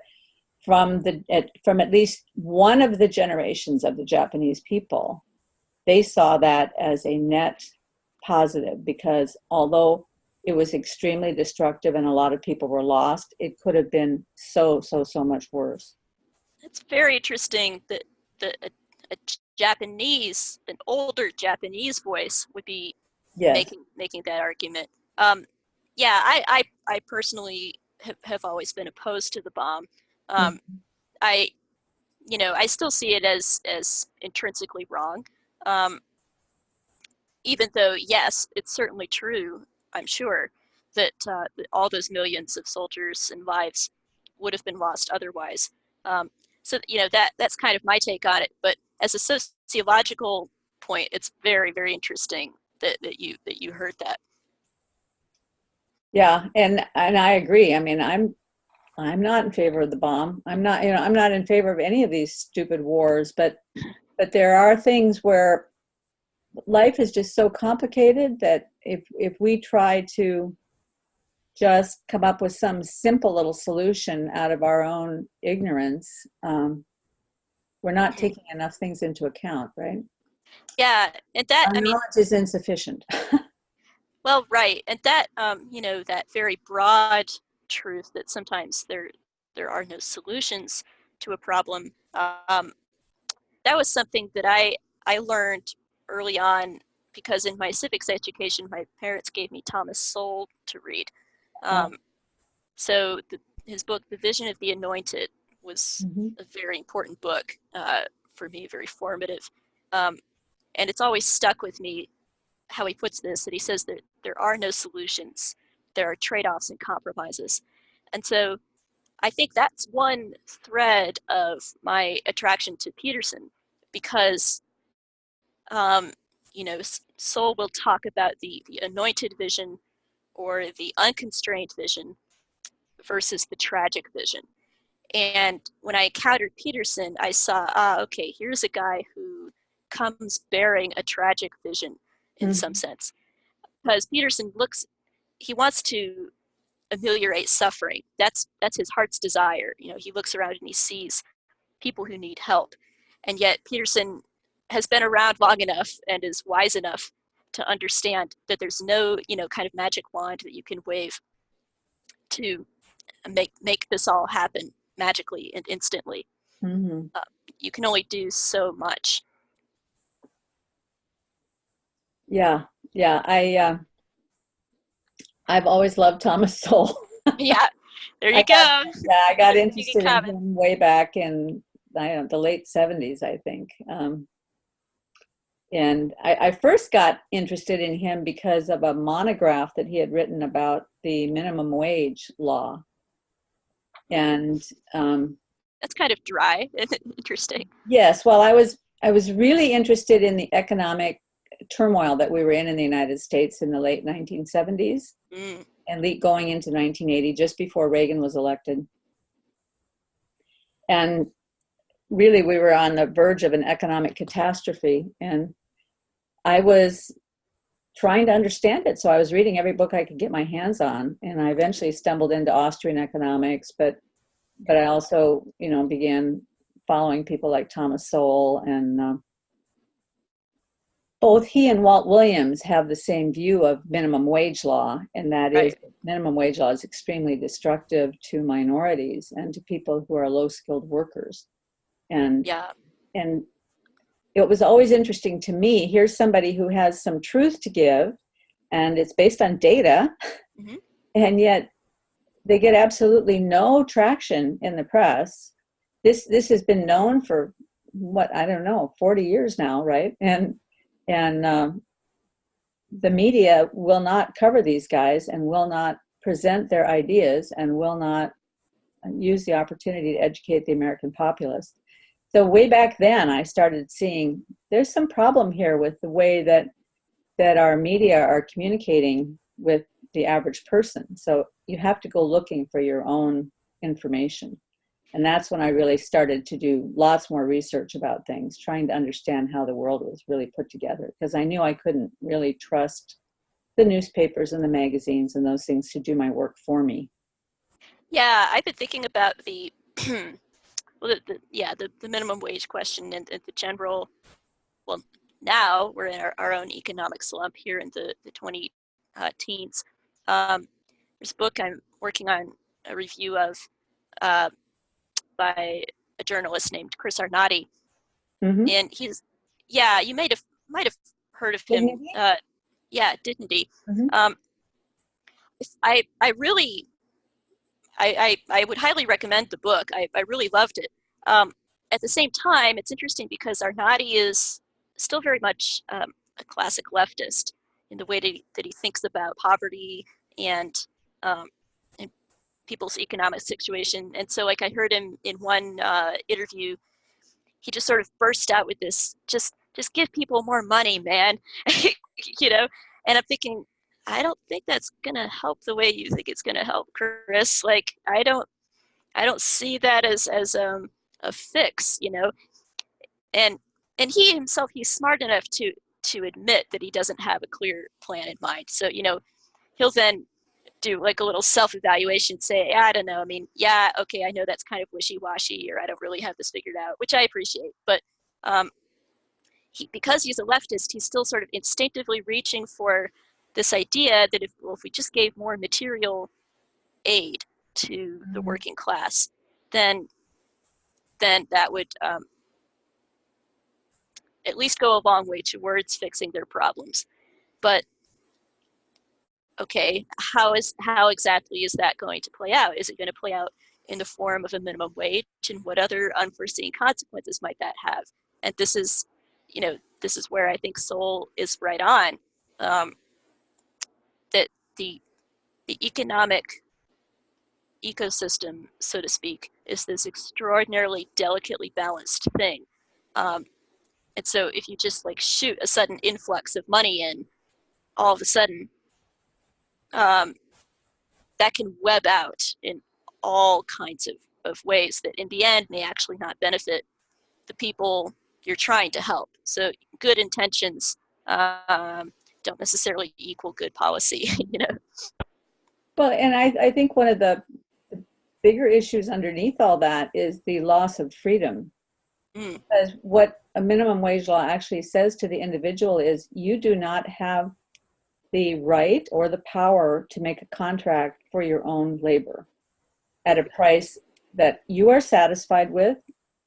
from at least one of the generations of the Japanese people, they saw that as a net positive, because although it was extremely destructive and a lot of people were lost, it could have been so much worse. It's very interesting that an older Japanese voice would be making that argument. I personally have always been opposed to the bomb. I still see it as intrinsically wrong. Even though, yes, it's certainly true, I'm sure, that all those millions of soldiers and lives would have been lost otherwise. So that's kind of my take on it. But as a sociological point, it's very, very interesting that you heard that. Yeah, and I agree. I mean, I'm not in favor of the bomb. I'm not in favor of any of these stupid wars. But there are things where life is just so complicated that if we try to just come up with some simple little solution out of our own ignorance, we're not taking enough things into account, right? Yeah, and that, our knowledge is insufficient. Well, right, and that that very broad truth that sometimes there are no solutions to a problem. That was something that I learned early on, because in my civics education, my parents gave me Thomas Sowell to read. So his book, The Vision of the Anointed, was a very important book for me, very formative. And it's always stuck with me how he puts this, that he says that there are no solutions. There are trade-offs and compromises. And so I think that's one thread of my attraction to Peterson, because Sowell will talk about the anointed vision or the unconstrained vision versus the tragic vision. And when I encountered Peterson, I saw, okay, here's a guy who comes bearing a tragic vision in some sense. Because Peterson he wants to ameliorate suffering. That's his heart's desire. He looks around and he sees people who need help. And yet Peterson has been around long enough and is wise enough to understand that there's no, kind of magic wand that you can wave to make this all happen magically and instantly. Mm-hmm. You can only do so much. Yeah, yeah. I've always loved Thomas Sowell. Yeah, there I you got, go. yeah, I got Thing in interested in common. him way back in, I don't know, the late 70s, I think. And I first got interested in him because of a monograph that he had written about the minimum wage law. And That's kind of dry and interesting. yes, well, I was really interested in the economic turmoil that we were in the United States in the late 1970s Mm. and going into 1980, just before Reagan was elected. And really, we were on the verge of an economic catastrophe. And I was trying to understand it. So I was reading every book I could get my hands on. And I eventually stumbled into Austrian economics, but I also, began following people like Thomas Sowell, and both he and Walt Williams have the same view of minimum wage law, and that is Right. minimum wage law is extremely destructive to minorities and to people who are low-skilled workers. And Yeah. and it was always interesting to me. Here's somebody who has some truth to give, and it's based on data, Mm-hmm. and yet they get absolutely no traction in the press. This has been known for what, I don't know, 40 years now, right? And the media will not cover these guys and will not present their ideas and will not use the opportunity to educate the American populace. So way back then, I started seeing there's some problem here with the way that our media are communicating with the average person. So you have to go looking for your own information. And that's when I really started to do lots more research about things, trying to understand how the world was really put together, because I knew I couldn't really trust the newspapers and the magazines and those things to do my work for me. Yeah, I've been thinking about the well, the minimum wage question and the general. Well, now we're in our own economic slump here in the 20 teens. There's a book I'm working on a review of uh, by a journalist named Chris Arnott, Mm-hmm. and yeah, you might have heard of him. Dignity? Yeah, Dignity. Mm-hmm. Um, I really I would highly recommend the book. I really loved it. At the same time, it's interesting because Arnatti is still very much a classic leftist in the way that he thinks about poverty and, um, and people's economic situation. And so, like I heard him in one interview, he just sort of burst out with this, just give people more money, man, you know. And I'm thinking, I don't think that's gonna help the way you think it's gonna help, Chris. Like I don't see that as a fix, And he himself, he's smart enough to admit that he doesn't have a clear plan in mind. So he'll then do like a little self-evaluation, say, I don't know. I mean, yeah, okay, I know that's kind of wishy-washy, or I don't really have this figured out, which I appreciate. But um, because he's a leftist, he's still sort of instinctively reaching for this idea that if we just gave more material aid to the Mm-hmm. working class, then that would at least go a long way towards fixing their problems. But okay, how exactly is that going to play out? Is it going to play out in the form of a minimum wage, and what other unforeseen consequences might that have? And this is where I think Sowell is right on. That the economic ecosystem, so to speak, is this extraordinarily delicately balanced thing. Um, and so if you just like shoot a sudden influx of money in, all of a sudden, um, that can web out in all kinds of ways that in the end may actually not benefit the people you're trying to help. So good intentions don't necessarily equal good policy, Well, and I think one of the bigger issues underneath all that is the loss of freedom. Mm, Because what a minimum wage law actually says to the individual is you do not have the right or the power to make a contract for your own labor at a price that you are satisfied with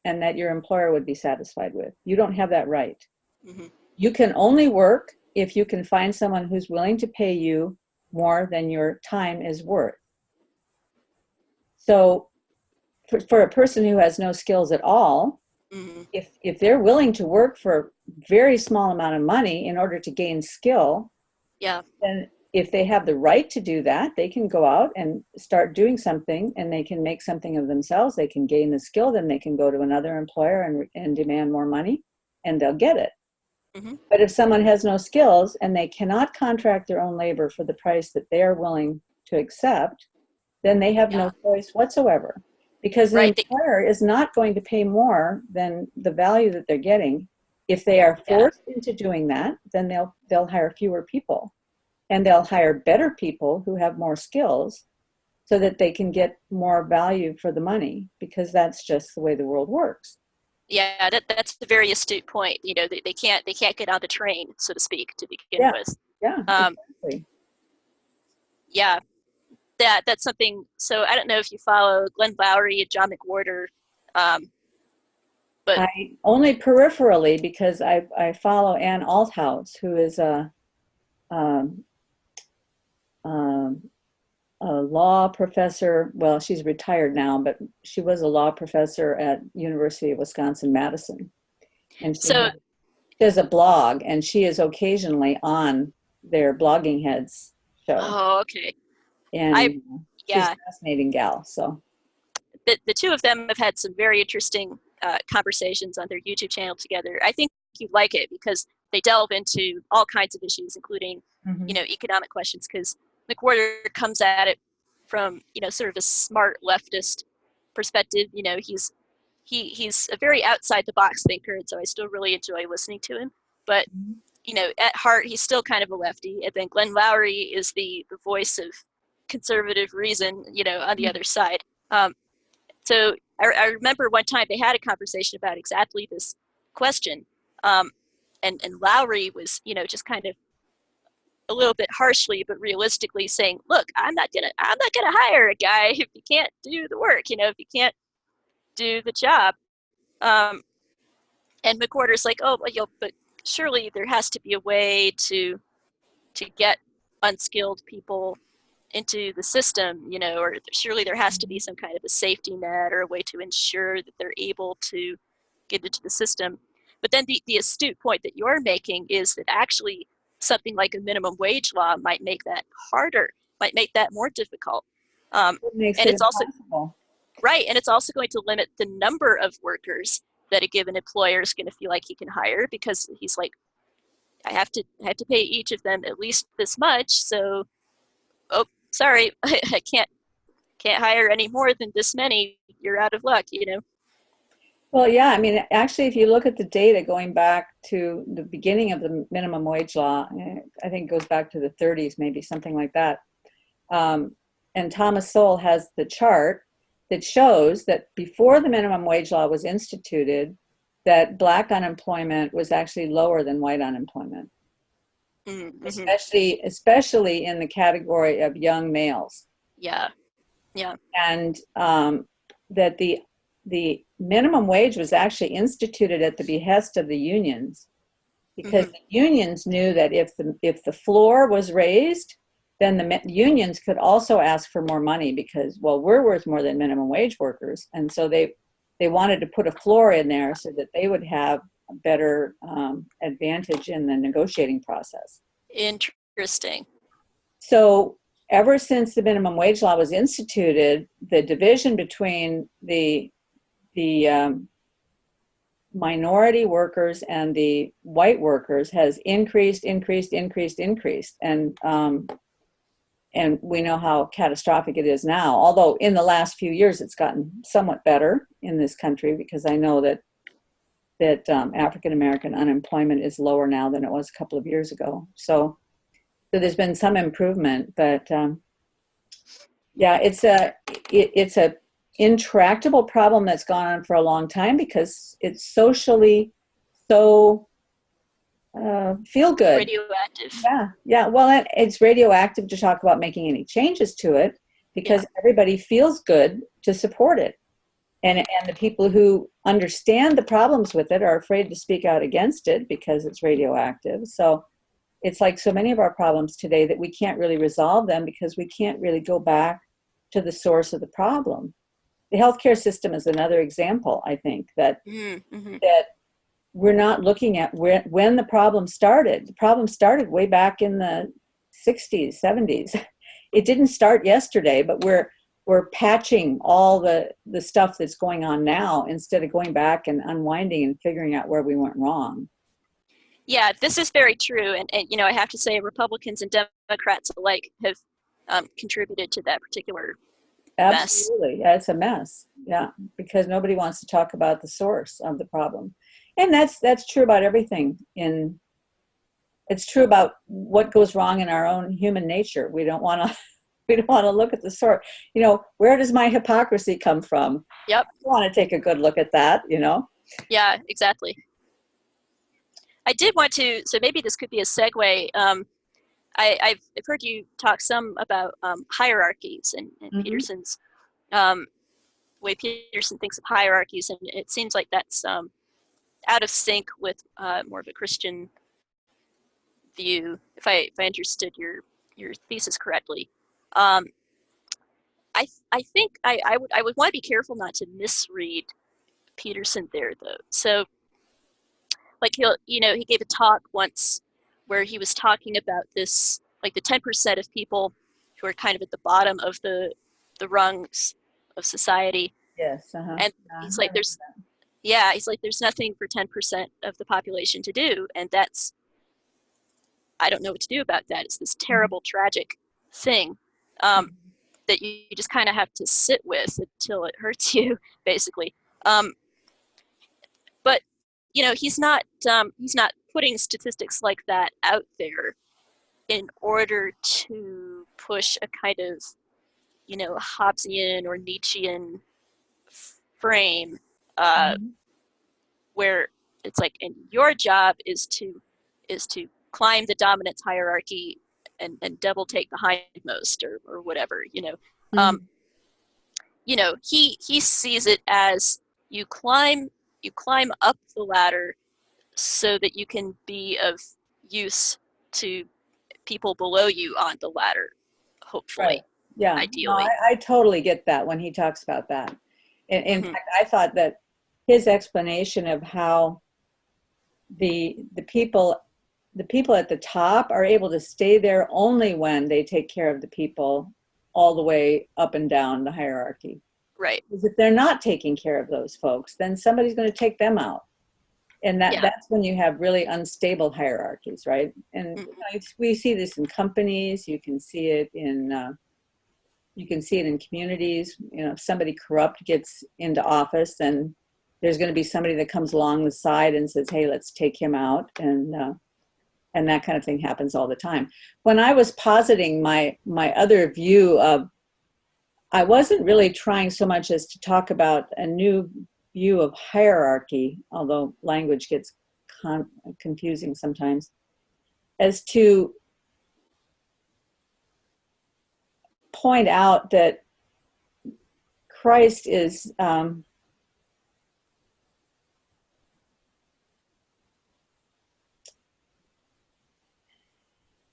and that your employer would be satisfied with. You don't have that right. hmm You can only work if you can find someone who's willing to pay you more than your time is worth. So for a person who has no skills at all, hmm if they're willing to work for a very small amount of money in order to gain skill, Yeah. then if they have the right to do that, they can go out and start doing something and they can make something of themselves. They can gain the skill, then they can go to another employer and demand more money and they'll get it. hmm But if someone has no skills and they cannot contract their own labor for the price that they are willing to accept, then they have no Yeah. choice whatsoever. Because the Right. employer is not going to pay more than the value that they're getting. If they are Yeah. forced into doing that, then they'll hire fewer people. And they'll hire better people who have more skills so that they can get more value for the money, because that's just the way the world works. Yeah. That's a very astute point. You know, they can't get on the train, so to speak, to begin Yeah, with. yeah, Um, exactly. yeah. That's something. So I don't know if you follow Glenn Lowry and John McWhorter, um, but I only peripherally, because I follow Ann Althouse, who is um, um, a law professor. Well, she's retired now, but she was a law professor at University of Wisconsin-Madison. And so she has a blog, and she is occasionally on their Blogging Heads show. oh, okay. I And she's yeah. a fascinating gal. So, The two of them have had some very interesting conversations on their YouTube channel together. I think you like it because they delve into all kinds of issues, including, mhm. economic questions. Because McWhorter comes at it from, sort of a smart leftist perspective. He's a very outside the box thinker, and so I still really enjoy listening to him. But at heart, he's still kind of a lefty. And then Glenn Lowry is the voice of conservative reason, on the other side. So I remember one time they had a conversation about exactly this question, um, and Lowry was just kind of a little bit harshly but realistically saying, "Look, I'm not gonna hire a guy if he can't do the work, if he can't do the job." Um, and McWhorter's like, "Oh, but surely there has to be a way to get unskilled people into the system, or surely there has to be some kind of a safety net or a way to ensure that they're able to get into the system." But then the astute point that you're making is that actually something like a minimum wage law might make that harder, might make that more difficult. Um, It makes and it it's also impossible. right, and it's also going to limit the number of workers that a given employer is going to feel like he can hire because he's like, I have to pay each of them at least this much, so oh, sorry, I can't hire any more than this many. You're out of luck. Well, yeah, I mean, actually, if you look at the data going back to the beginning of the minimum wage law, I think it goes back to the 30s, maybe something like that. Um, and Thomas Sowell has the chart that shows that before the minimum wage law was instituted, that Black unemployment was actually lower than white unemployment, Mm-hmm. especially in the category of young males. Yeah, yeah. And that the minimum wage was actually instituted at the behest of the unions, because Mm-hmm. the unions knew that if the floor was raised, then the unions could also ask for more money because, well, we're worth more than minimum wage workers, and so they wanted to put a floor in there so that they would have a better advantage in the negotiating process. Interesting. So ever since the minimum wage law was instituted, the division between the minority workers and the white workers has increased, and we know how catastrophic it is now. Although in the last few years it's gotten somewhat better in this country, because I know that African American unemployment is lower now than it was a couple of years ago. So there's been some improvement, but Yeah, it's a intractable problem that's gone on for a long time because it's socially so feel good. Radioactive. Yeah. Well, it's radioactive to talk about making any changes to it because everybody feels good to support it. And the people who understand the problems with it are afraid to speak out against it because it's radioactive. So it's like so many of our problems today that we can't really resolve them because we can't really go back to the source of the problem. The healthcare system is another example, I think, that we're not looking at when the problem started. The problem started way back in the 60s, 70s. It didn't start yesterday, but we're patching all the stuff that's going on now instead of going back and unwinding and figuring out where we went wrong. Yeah, this is very true. And you know, I have to say Republicans and Democrats alike have contributed to that particular mess. Absolutely. Yeah, it's a mess. Yeah, because nobody wants to talk about the source of the problem. And that's true about everything. It's true about what goes wrong in our own human nature. We don't want to look at the source. You know, where does my hypocrisy come from? Yep. I want to take a good look at that, you know? Yeah, exactly. I did want to, so maybe this could be a segue. I've heard you talk some about hierarchies and Peterson's way Peterson thinks of hierarchies, and it seems like that's out of sync with more of a Christian view. If I understood your thesis correctly, I think I would want to be careful not to misread Peterson there though. So like he gave a talk once where he was talking about this, like the 10% of people who are kind of at the bottom of the rungs of society. Yes. And he's like, there's nothing for 10% of the population to do. And that's, I don't know what to do about that. It's this terrible, tragic thing that you just kind of have to sit with until it hurts you, basically. But you know, he's not putting statistics like that out there in order to push a kind of, you know, Hobbesian or Nietzschean frame where it's like, and your job is to climb the dominance hierarchy and double take the hindmost or whatever, you know. You know, he sees it as you climb up the ladder so that you can be of use to people below you on the ladder, hopefully. Right. Yeah. Ideally. No, I totally get that when he talks about that. In fact, I thought that his explanation of how the people at the top are able to stay there only when they take care of the people all the way up and down the hierarchy. Right. Because if they're not taking care of those folks, then somebody's going to take them out. And that's when you have really unstable hierarchies, right? And you know, we see this in companies. You can see it in communities. You know, if somebody corrupt gets into office, then there's going to be somebody that comes along the side and says, "Hey, let's take him out," and that kind of thing happens all the time. When I was positing my other view of, I wasn't really trying so much as to talk about a new view of hierarchy, although language gets confusing sometimes, as to point out that Christ is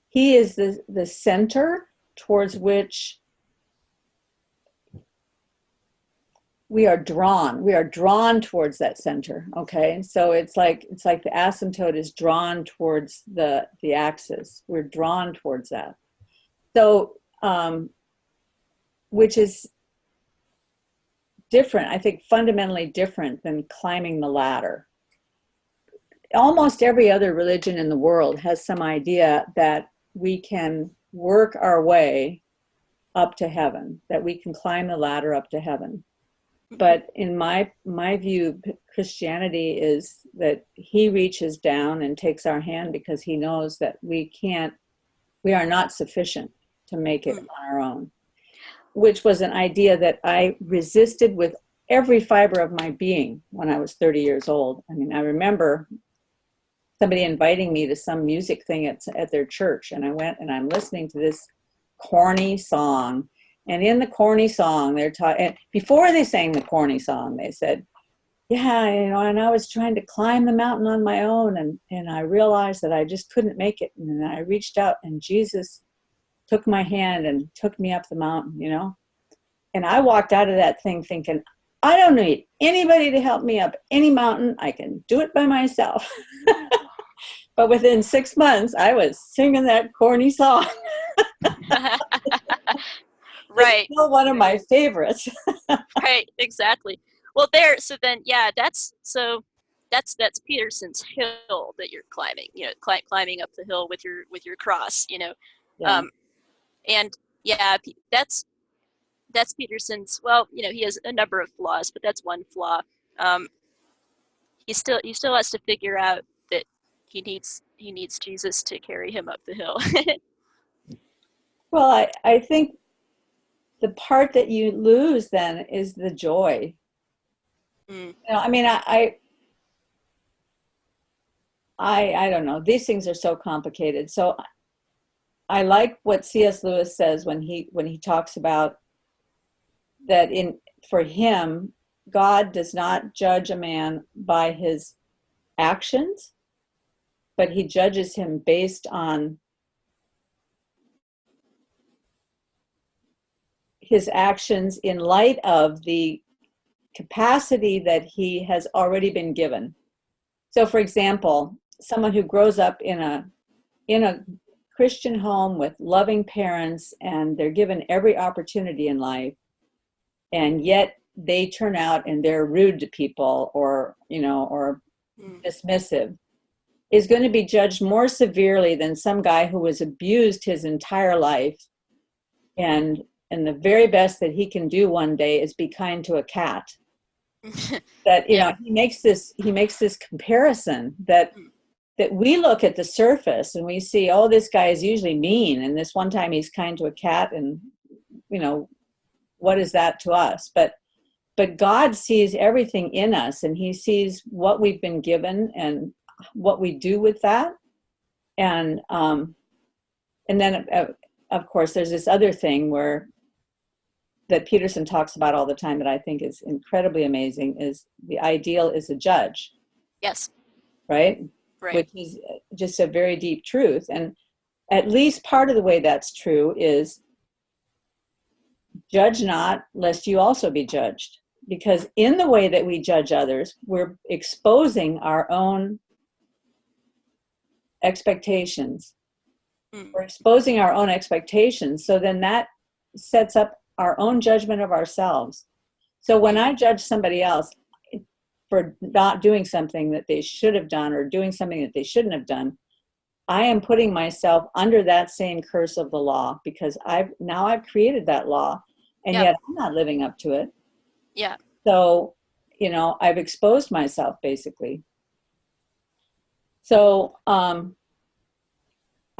he is the center towards which we are drawn towards that center. Okay, so it's like the asymptote is drawn towards the axis. We're drawn towards that. So which is different, I think, fundamentally different than climbing the ladder. Almost every other religion in the world has some idea that we can work our way up to heaven, that we can climb the ladder up to heaven. But in my view, Christianity is that he reaches down and takes our hand because he knows that we are not sufficient to make it on our own. which was an idea that I resisted with every fiber of my being when I was 30 years old. I mean, I remember somebody inviting me to some music thing at their church, and I went and I'm listening to this corny song. And in the corny song, they're talking, before they sang the corny song, they said, yeah, you know, and I was trying to climb the mountain on my own, and I realized that I just couldn't make it. And then I reached out, and Jesus took my hand and took me up the mountain, you know. And I walked out of that thing thinking, I don't need anybody to help me up any mountain. I can do it by myself. But within 6 months, I was singing that corny song. Right. It's still one of my favorites. Right, exactly. Well, there. So then, yeah, that's Peterson's hill that you're climbing. You know, climbing up the hill with your cross. You know, Yeah. And yeah, that's Peterson's. Well, you know, he has a number of flaws, but that's one flaw. Um, he still has to figure out that he needs Jesus to carry him up the hill. Well, I think the part that you lose then is the joy. Mm. You know, I mean, I don't know. These things are so complicated. So I like what C.S. Lewis says when he talks about that for him, God does not judge a man by his actions, but he judges him based on his actions in light of the capacity that he has already been given. So, for example, someone who grows up in a Christian home with loving parents, and they're given every opportunity in life, and yet they turn out and they're rude to people, or dismissive, is going to be judged more severely than some guy who was abused his entire life, and the very best that he can do one day is be kind to a cat. That Yeah. he makes this comparison that we look at the surface and we see, oh, this guy is usually mean, and this one time he's kind to a cat, and what is that to us? But God sees everything in us, and he sees what we've been given and what we do with that. And then of course there's this other thing that Peterson talks about all the time that I think is incredibly amazing, is the ideal is a judge. Yes. Right? Right. Which is just a very deep truth. And at least part of the way that's true is judge not, lest you also be judged. Because in the way that we judge others, we're exposing our own expectations. We're exposing our own expectations. So then that sets up our own judgment of ourselves. So when I judge somebody else for not doing something that they should have done, or doing something that they shouldn't have done, I am putting myself under that same curse of the law, because I've created that law, and yet I'm not living up to it. Yeah. So, I've exposed myself basically. So, I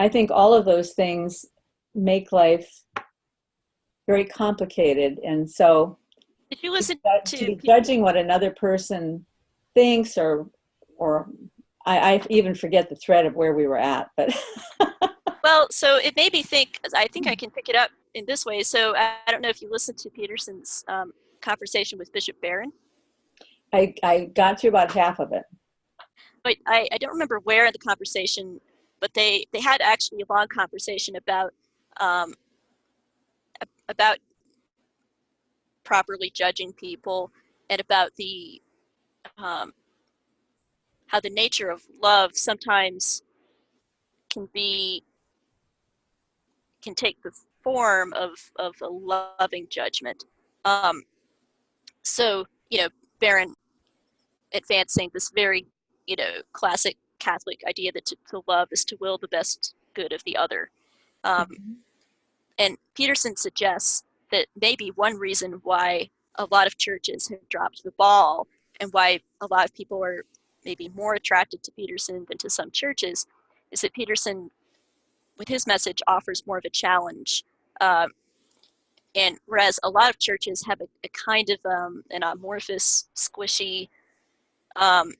think all of those things make life very complicated. And so Did you listen to be judging what another person thinks, or I even forget the thread of where we were at, but Well, so it made me think, I think I can pick it up in this way. So I don't know if you listened to Peterson's conversation with Bishop Barron. I got through about half of it. But I don't remember where in the conversation, but they had actually a long conversation about properly judging people, and about the how the nature of love sometimes can take the form of a loving judgment. So Barron advancing this very classic Catholic idea that to love is to will the best good of the other. And Peterson suggests that maybe one reason why a lot of churches have dropped the ball, and why a lot of people are maybe more attracted to Peterson than to some churches, is that Peterson, with his message, offers more of a challenge. And whereas a lot of churches have a kind of an amorphous, squishy, um,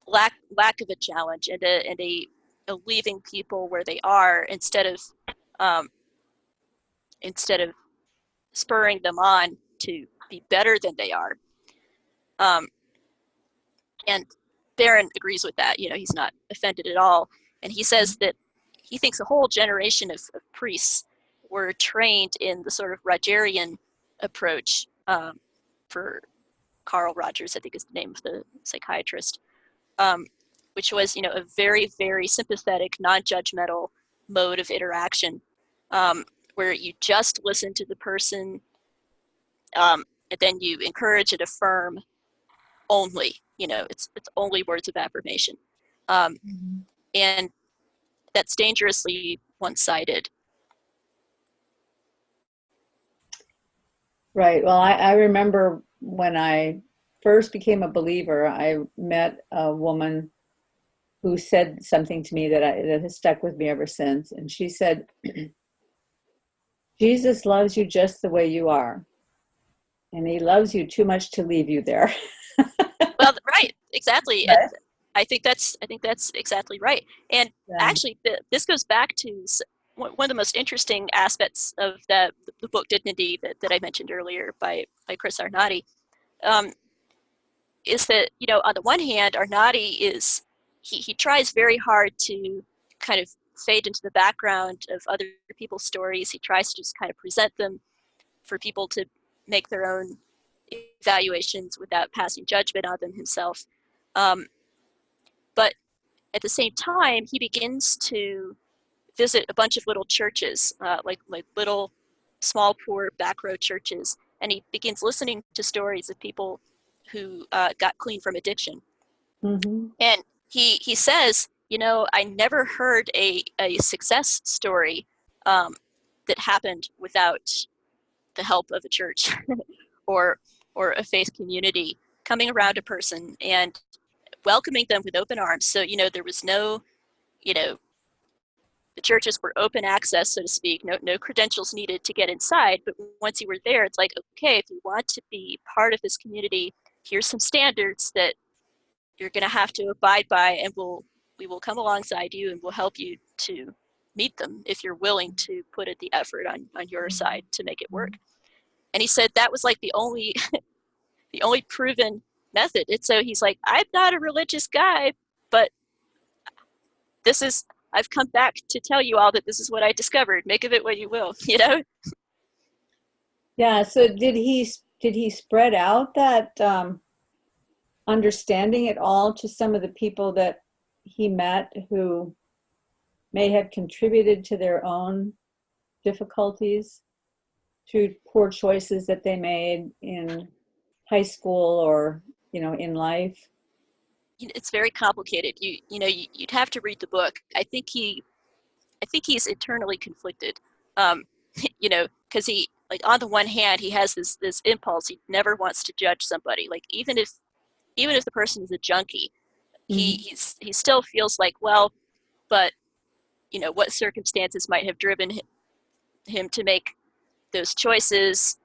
lack of a challenge and a leaving people where they are um, instead of spurring them on to be better than they are. Um, and Barron agrees with that. He's not offended at all. And he says that he thinks a whole generation of priests were trained in the sort of Rogerian approach for Carl Rogers, I think is the name of the psychiatrist, which was, a very, very sympathetic, non-judgmental mode of interaction, where you just listen to the person, and then you encourage and affirm only. It's only words of affirmation, and that's dangerously one-sided. Right. Well, I remember when I first became a believer, I met a woman who said something to me that has stuck with me ever since. And she said, Jesus loves you just the way you are, and he loves you too much to leave you there. Well, right, exactly. Right? And I think that's exactly right. And Yeah. actually, this goes back to one of the most interesting aspects of the book Dignity that I mentioned earlier by Chris Arnott, is that, on the one hand, Arnott is he tries very hard to kind of fade into the background of other people's stories. He tries to just kind of present them for people to make their own evaluations without passing judgment on them himself. But at the same time, he begins to visit a bunch of little churches, like little, small, poor, back row churches, and he begins listening to stories of people who got clean from addiction. Mm-hmm. And he says, I never heard a success story that happened without the help of a church or a faith community coming around a person and welcoming them with open arms. So, there was no, the churches were open access, so to speak, no credentials needed to get inside. But once you were there, it's like, okay, if you want to be part of this community, here's some standards that you're going to have to abide by, and we will come alongside you and we'll help you to meet them if you're willing to put in the effort on your side to make it work. And he said that was like the only the only proven method. And so he's like, I'm not a religious guy, but this is, I've come back to tell you all that this is what I discovered. Make of it what you will, Yeah. So did he spread out that understanding at all to some of the people that he met who may have contributed to their own difficulties through poor choices that they made in high school or in life? It's very complicated. You'd have to read the book. I think he's internally conflicted. Um, because he, like, on the one hand, he has this impulse. He never wants to judge somebody. Like, even if the person is a junkie, Mm-hmm. he still feels like, well, but what circumstances might have driven him to make those choices.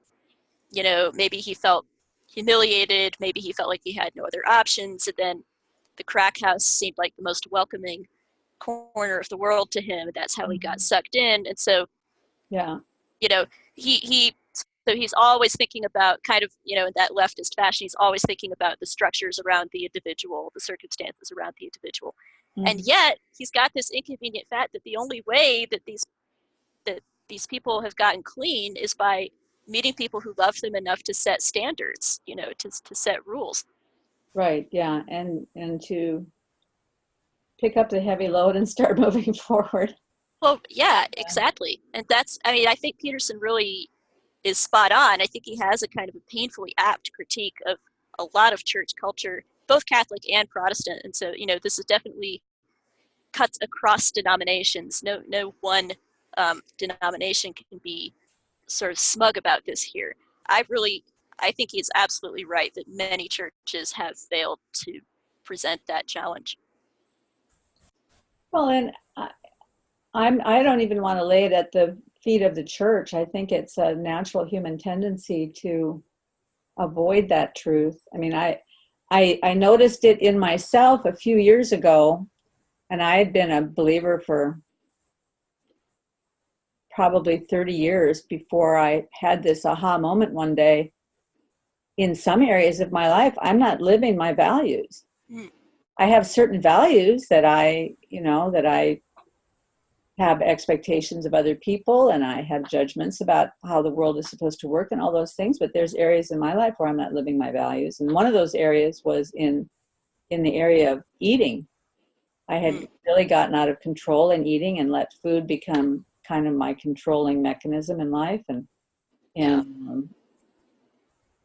Maybe he felt humiliated. Maybe he felt like he had no other options. And then the crack house seemed like the most welcoming corner of the world to him. And that's how he got sucked in. And so, Yeah. you know, so he's always thinking about kind of, in that leftist fashion, he's always thinking about the structures around the individual, the circumstances around the individual. And Mm-hmm. yet he's got this inconvenient fact that the only way that these people have gotten clean is by meeting people who love them enough to set standards, to set rules. Right. Yeah. And to pick up the heavy load and start moving forward. Well, yeah, exactly. And I think Peterson really is spot on. I think he has a kind of a painfully apt critique of a lot of church culture, both Catholic and Protestant. And so, this is definitely cuts across denominations. No one denomination can be sort of smug about this here. I think he's absolutely right that many churches have failed to present that challenge. Well, and I don't even want to lay it at the feet of the church. I think it's a natural human tendency to avoid that truth. I mean, I noticed it in myself a few years ago, and I had been a believer for probably 30 years before I had this aha moment one day. In some areas of my life, I'm not living my values. Mm. I have certain values that that I have expectations of other people, and I have judgments about how the world is supposed to work and all those things. But there's areas in my life where I'm not living my values. And one of those areas was in the area of eating. I had really gotten out of control in eating and let food become kind of my controlling mechanism in life. And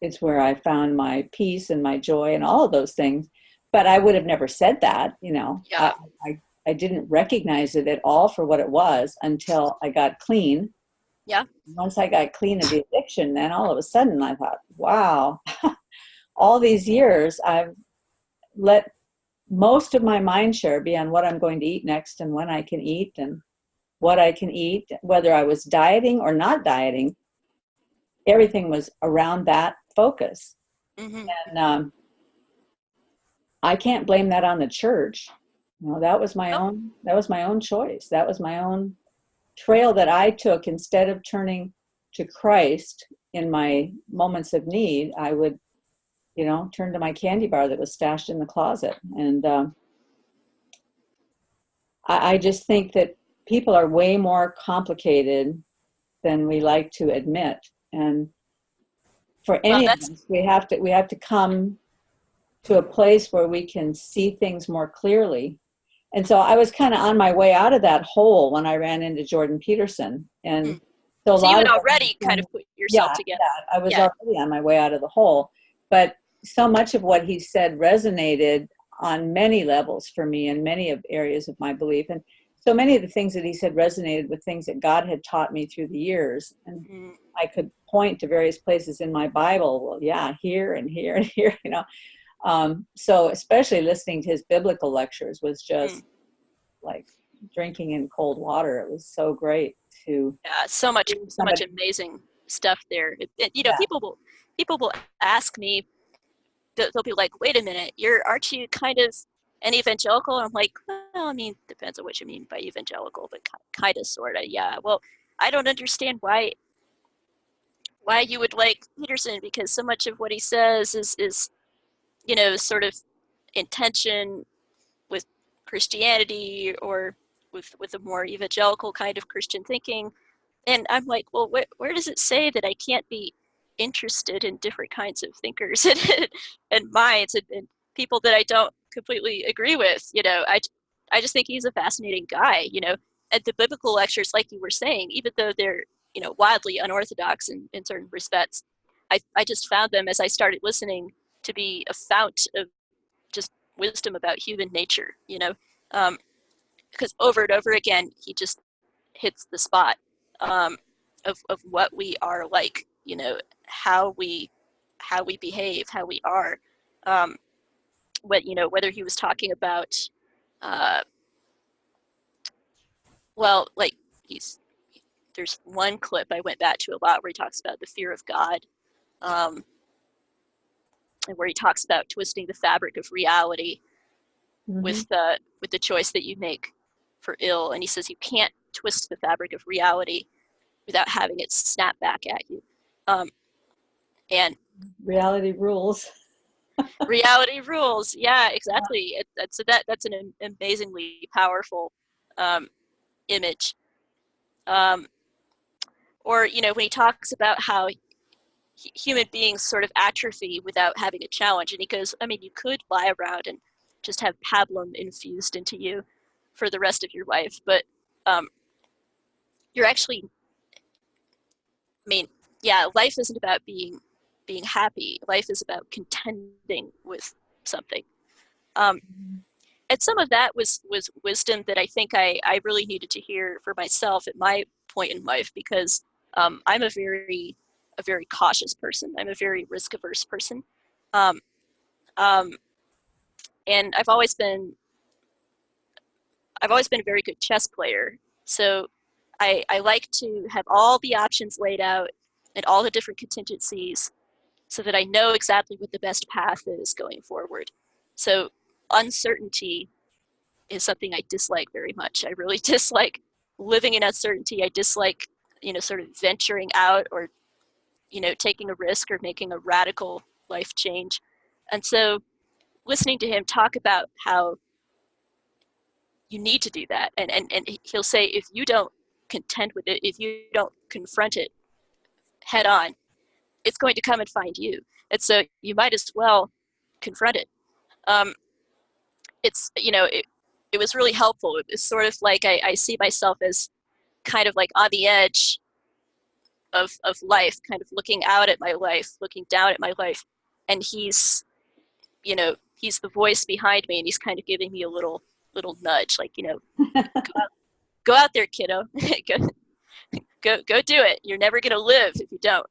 it's where I found my peace and my joy and all of those things. But I would have never said that, Yeah. I didn't recognize it at all for what it was until I got clean. Yeah. Once I got clean of the addiction, then all of a sudden I thought, wow, all these years I've let most of my mind share be on what I'm going to eat next and when I can eat and what I can eat, whether I was dieting or not dieting. Everything was around that focus. Mm-hmm. And I can't blame that on the church. That was my Nope. own choice. That was my own trail that I took. Instead of turning to Christ in my moments of need, I would, turn to my candy bar that was stashed in the closet. And I just think that people are way more complicated than we like to admit. And for Well, any of that's us, we have to come to a place where we can see things more clearly. And so I was kind of on my way out of that hole when I ran into Jordan Peterson. And so a so you lot had of already kind it, of put yourself yeah, together. I was Yeah. already on my way out of the hole. But so much of what he said resonated on many levels for me in many of areas of my belief. And so many of the things that he said resonated with things that God had taught me through the years. And I could point to various places in my Bible. Well, yeah, here and here and here, So especially listening to his biblical lectures was just like drinking in cold water. It was so great to Yeah, so much hear somebody. amazing stuff there. Yeah. People will ask me, they'll be like, "Wait a minute, aren't you kind of an evangelical?" And I'm like, "Well, I mean, depends on what you mean by evangelical, but kind of, sort of, yeah." Well, I don't understand why you would like Peterson, because so much of what he says is sort of in tension with Christianity or with a more evangelical kind of Christian thinking. And I'm like, well, where does it say that I can't be interested in different kinds of thinkers and minds and people that I don't completely agree with? I just think he's a fascinating guy. And the biblical lectures, like you were saying, even though they're wildly unorthodox in certain respects, I just found them, as I started listening, to be a fount of just wisdom about human nature. Um, because over and over again, he just hits the spot, um, of what we are like, how we behave, how we are. Um, whether he was talking about, uh, well, like he's there's one clip I went back to a lot where he talks about the fear of God, um, and where he talks about twisting the fabric of reality with the choice that you make for ill, and he says you can't twist the fabric of reality without having it snap back at you. Um, and Reality rules. reality rules. Yeah, exactly. That's an amazingly powerful image. Um, or when he talks about how human beings sort of atrophy without having a challenge, and he goes, I mean, you could lie around and just have pablum infused into you for the rest of your life, but um, you're actually, I mean, yeah, life isn't about being happy. Life is about contending with something. Um, and some of that was wisdom that I think I really needed to hear for myself at my point in life, because I'm a very cautious person. I'm a very risk averse person, um, um, and I've always been a very good chess player. So I like to have all the options laid out and all the different contingencies so that I know exactly what the best path is going forward. So uncertainty is something I dislike very much. I really dislike living in uncertainty. I dislike, sort of venturing out or, taking a risk or making a radical life change. And so listening to him talk about how you need to do that. And he'll say, if you don't contend with it, if you don't confront it head on, it's going to come and find you. And so you might as well confront it. It was really helpful. It was sort of like I see myself as kind of like on the edge of life, kind of looking out at my life, looking down at my life. And he's the voice behind me, and he's kind of giving me a little nudge, like, go out there, kiddo. go do it. You're never going to live if you don't.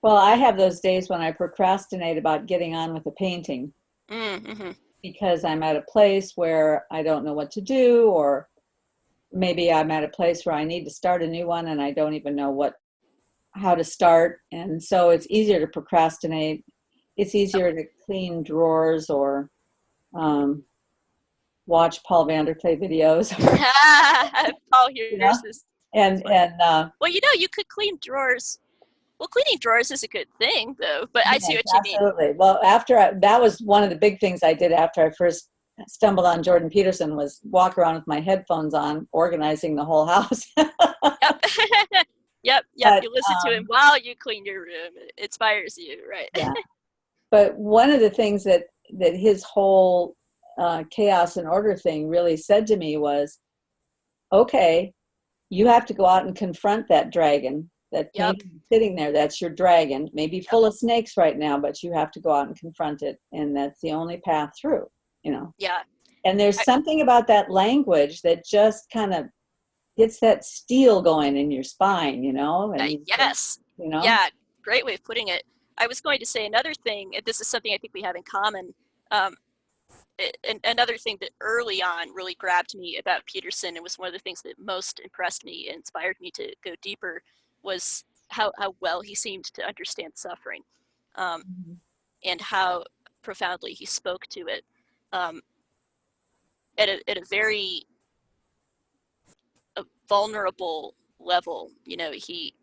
Well, I have those days when I procrastinate about getting on with the painting Mm-hmm. because I'm at a place where I don't know what to do, or maybe I'm at a place where I need to start a new one and I don't even know how to start. And so it's easier to procrastinate. It's easier to clean drawers or watch Paul VanderKlay videos. Paul, here's this. And well, you could clean drawers. Well, cleaning drawers is a good thing, though. But I see what you mean. Absolutely. Well, that was one of the big things I did after I first stumbled on Jordan Peterson, was walk around with my headphones on, organizing the whole house. Yep. Yep. But, you listen to him while you clean your room. It inspires you, right? Yeah. But one of the things that his whole chaos and order thing really said to me was, okay, you have to go out and confront that dragon, that painting sitting there. That's your dragon, maybe full of snakes right now, but you have to go out and confront it. And that's the only path through, Yeah. And there's something about that language that just kind of gets that steel going in your spine, And, yes. Yeah, great way of putting it. I was going to say another thing, and this is something I think we have in common. Another thing that early on really grabbed me about Peterson, and was one of the things that most impressed me and inspired me to go deeper, was how well he seemed to understand suffering, and how profoundly he spoke to it at a very vulnerable level. He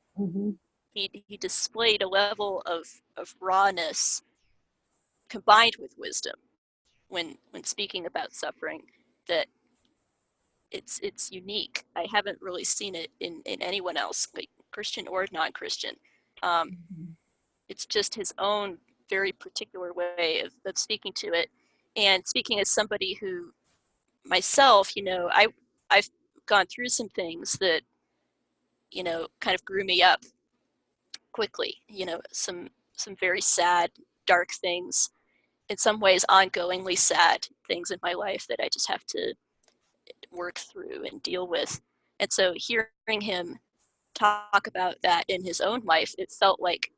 displayed a level of rawness combined with wisdom when speaking about suffering that it's unique. I haven't really seen it in anyone else, like Christian or non-Christian. It's just his own very particular way of speaking to it. And speaking as somebody who myself, I've gone through some things that, kind of grew me up quickly, some very sad, dark things, in some ways ongoingly sad things in my life that I just have to work through and deal with. And so hearing him talk about that in his own life, it felt like,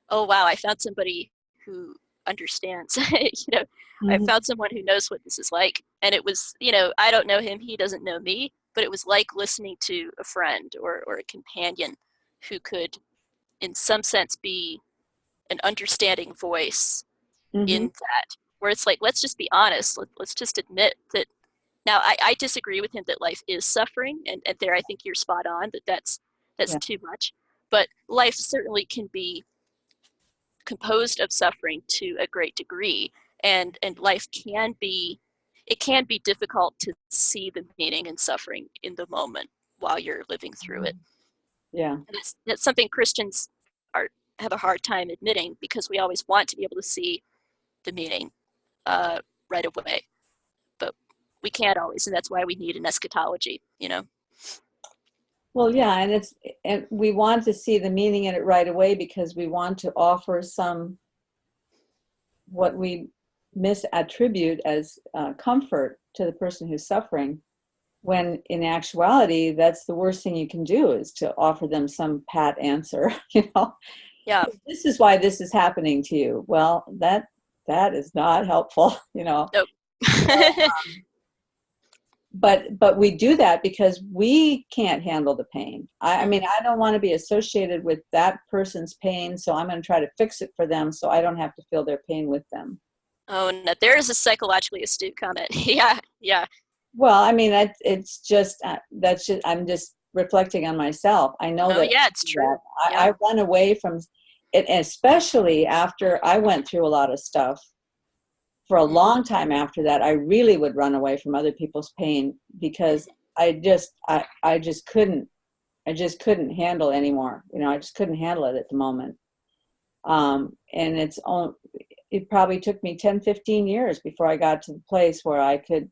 oh wow, I found somebody who understands. I found someone who knows what this is like. And it was, I don't know him, he doesn't know me, but it was like listening to a friend or a companion who could, in some sense, be an understanding voice in that, where it's like, let's just be honest. Let's just admit that. Now, I disagree with him that life is suffering, and there I think you're spot on that that's too much. But life certainly can be composed of suffering to a great degree, and life can be difficult to see the meaning in suffering in the moment while you're living through it. Yeah, and that's something Christians have a hard time admitting, because we always want to be able to see the meaning right away, but we can't always, and that's why we need an eschatology. Well, yeah, and we want to see the meaning in it right away because we want to offer some what we misattribute as comfort to the person who's suffering, when in actuality that's the worst thing you can do, is to offer them some pat answer. Yeah. This is why this is happening to you. Well, that is not helpful. Nope. but we do that because we can't handle the pain. I mean, I don't want to be associated with that person's pain, so I'm going to try to fix it for them so I don't have to feel their pain with them. Oh, no, there is a psychologically astute comment. Yeah, yeah. Well, I mean, it's just, that's just, I'm just reflecting on myself. I know Oh, that, yeah, it's true. Yeah. I run away from it, especially after I went through a lot of stuff. For a long time after that, I really would run away from other people's pain because I just couldn't handle anymore. You know, I just couldn't handle it at the moment. And it probably took me 10, 15 years before I got to the place where I could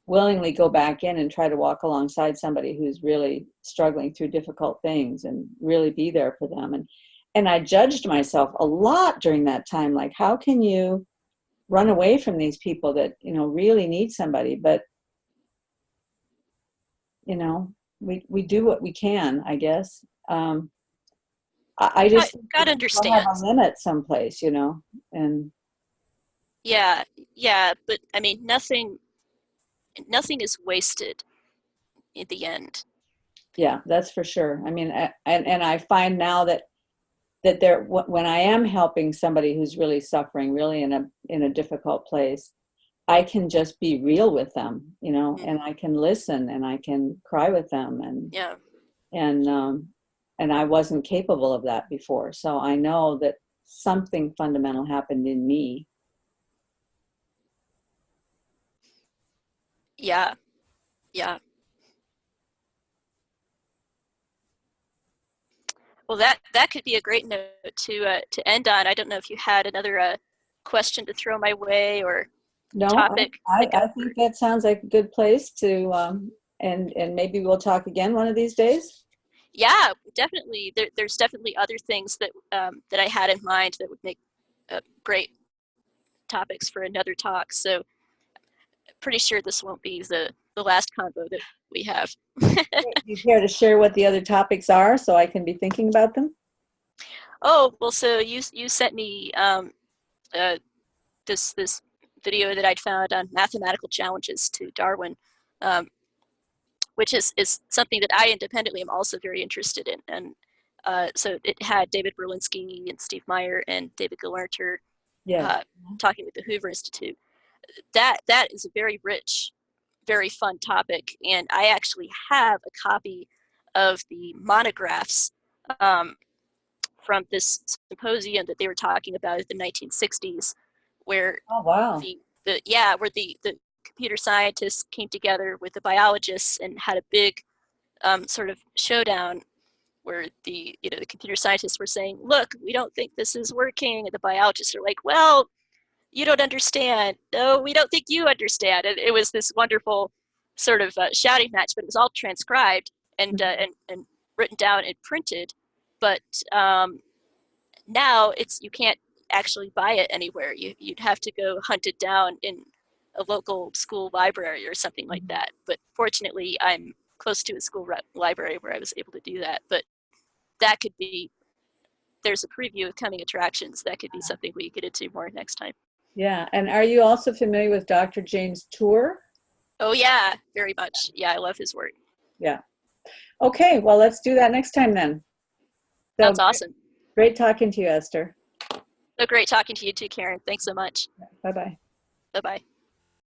willingly go back in and try to walk alongside somebody who's really struggling through difficult things and really be there for them. And I judged myself a lot during that time. Like, how can you run away from these people that, you know, really need somebody? But, you know, we do what we can, I guess. I just God we'll have understands. a limit someplace, you know, and Yeah, yeah, but I mean, nothing is wasted in the end. yeah, that's for sure. I mean, and I find now that there, when I am helping somebody who's really suffering, really in a difficult place, I can just be real with them, you know, and I can listen and I can cry with them, Yeah, and I wasn't capable of that before. So I know that something fundamental happened in me. yeah, yeah. Well, that could be a great note to end on. I don't know if you had another question to throw my way or No, topic that I got. think that sounds like a good place to, and maybe we'll talk again one of these days. Yeah, definitely. There's definitely other things that I had in mind that would make great topics for another talk. So pretty sure this won't be the last convo that we have. You care to share what the other topics are so I can be thinking about them? Oh, well, so you sent me uh, this video that I'd found on mathematical challenges to Darwin, um, which is something that I independently am also very interested in. And so it had David Berlinski and Steve Meyer and David Galerter Yes. uh, talking with the Hoover Institute. That is a very rich, very fun topic, and I actually have a copy of the monographs um, from this symposium that they were talking about in the 1960s, where Oh, wow. the computer scientists came together with the biologists and had a big sort of showdown where the computer scientists were saying, look, we don't think this is working, and the biologists are like, well, you don't understand. No, we don't think you understand. And it was this wonderful sort of shouting match, but it was all transcribed and written down and printed. But now you can't actually buy it anywhere. You'd have to go hunt it down in a local school library or something like that. But fortunately, I'm close to a school library where I was able to do that. But that could be, there's a preview of coming attractions. That could be something we get into more next time. Yeah. And are you also familiar with Dr. James Tour? Oh yeah, very much. Yeah, I love his work. Yeah. Okay. Well, let's do that next time then. So Sounds awesome. great talking to you, Esther. So great talking to you too, Karen. Thanks so much. Bye-bye. Bye-bye.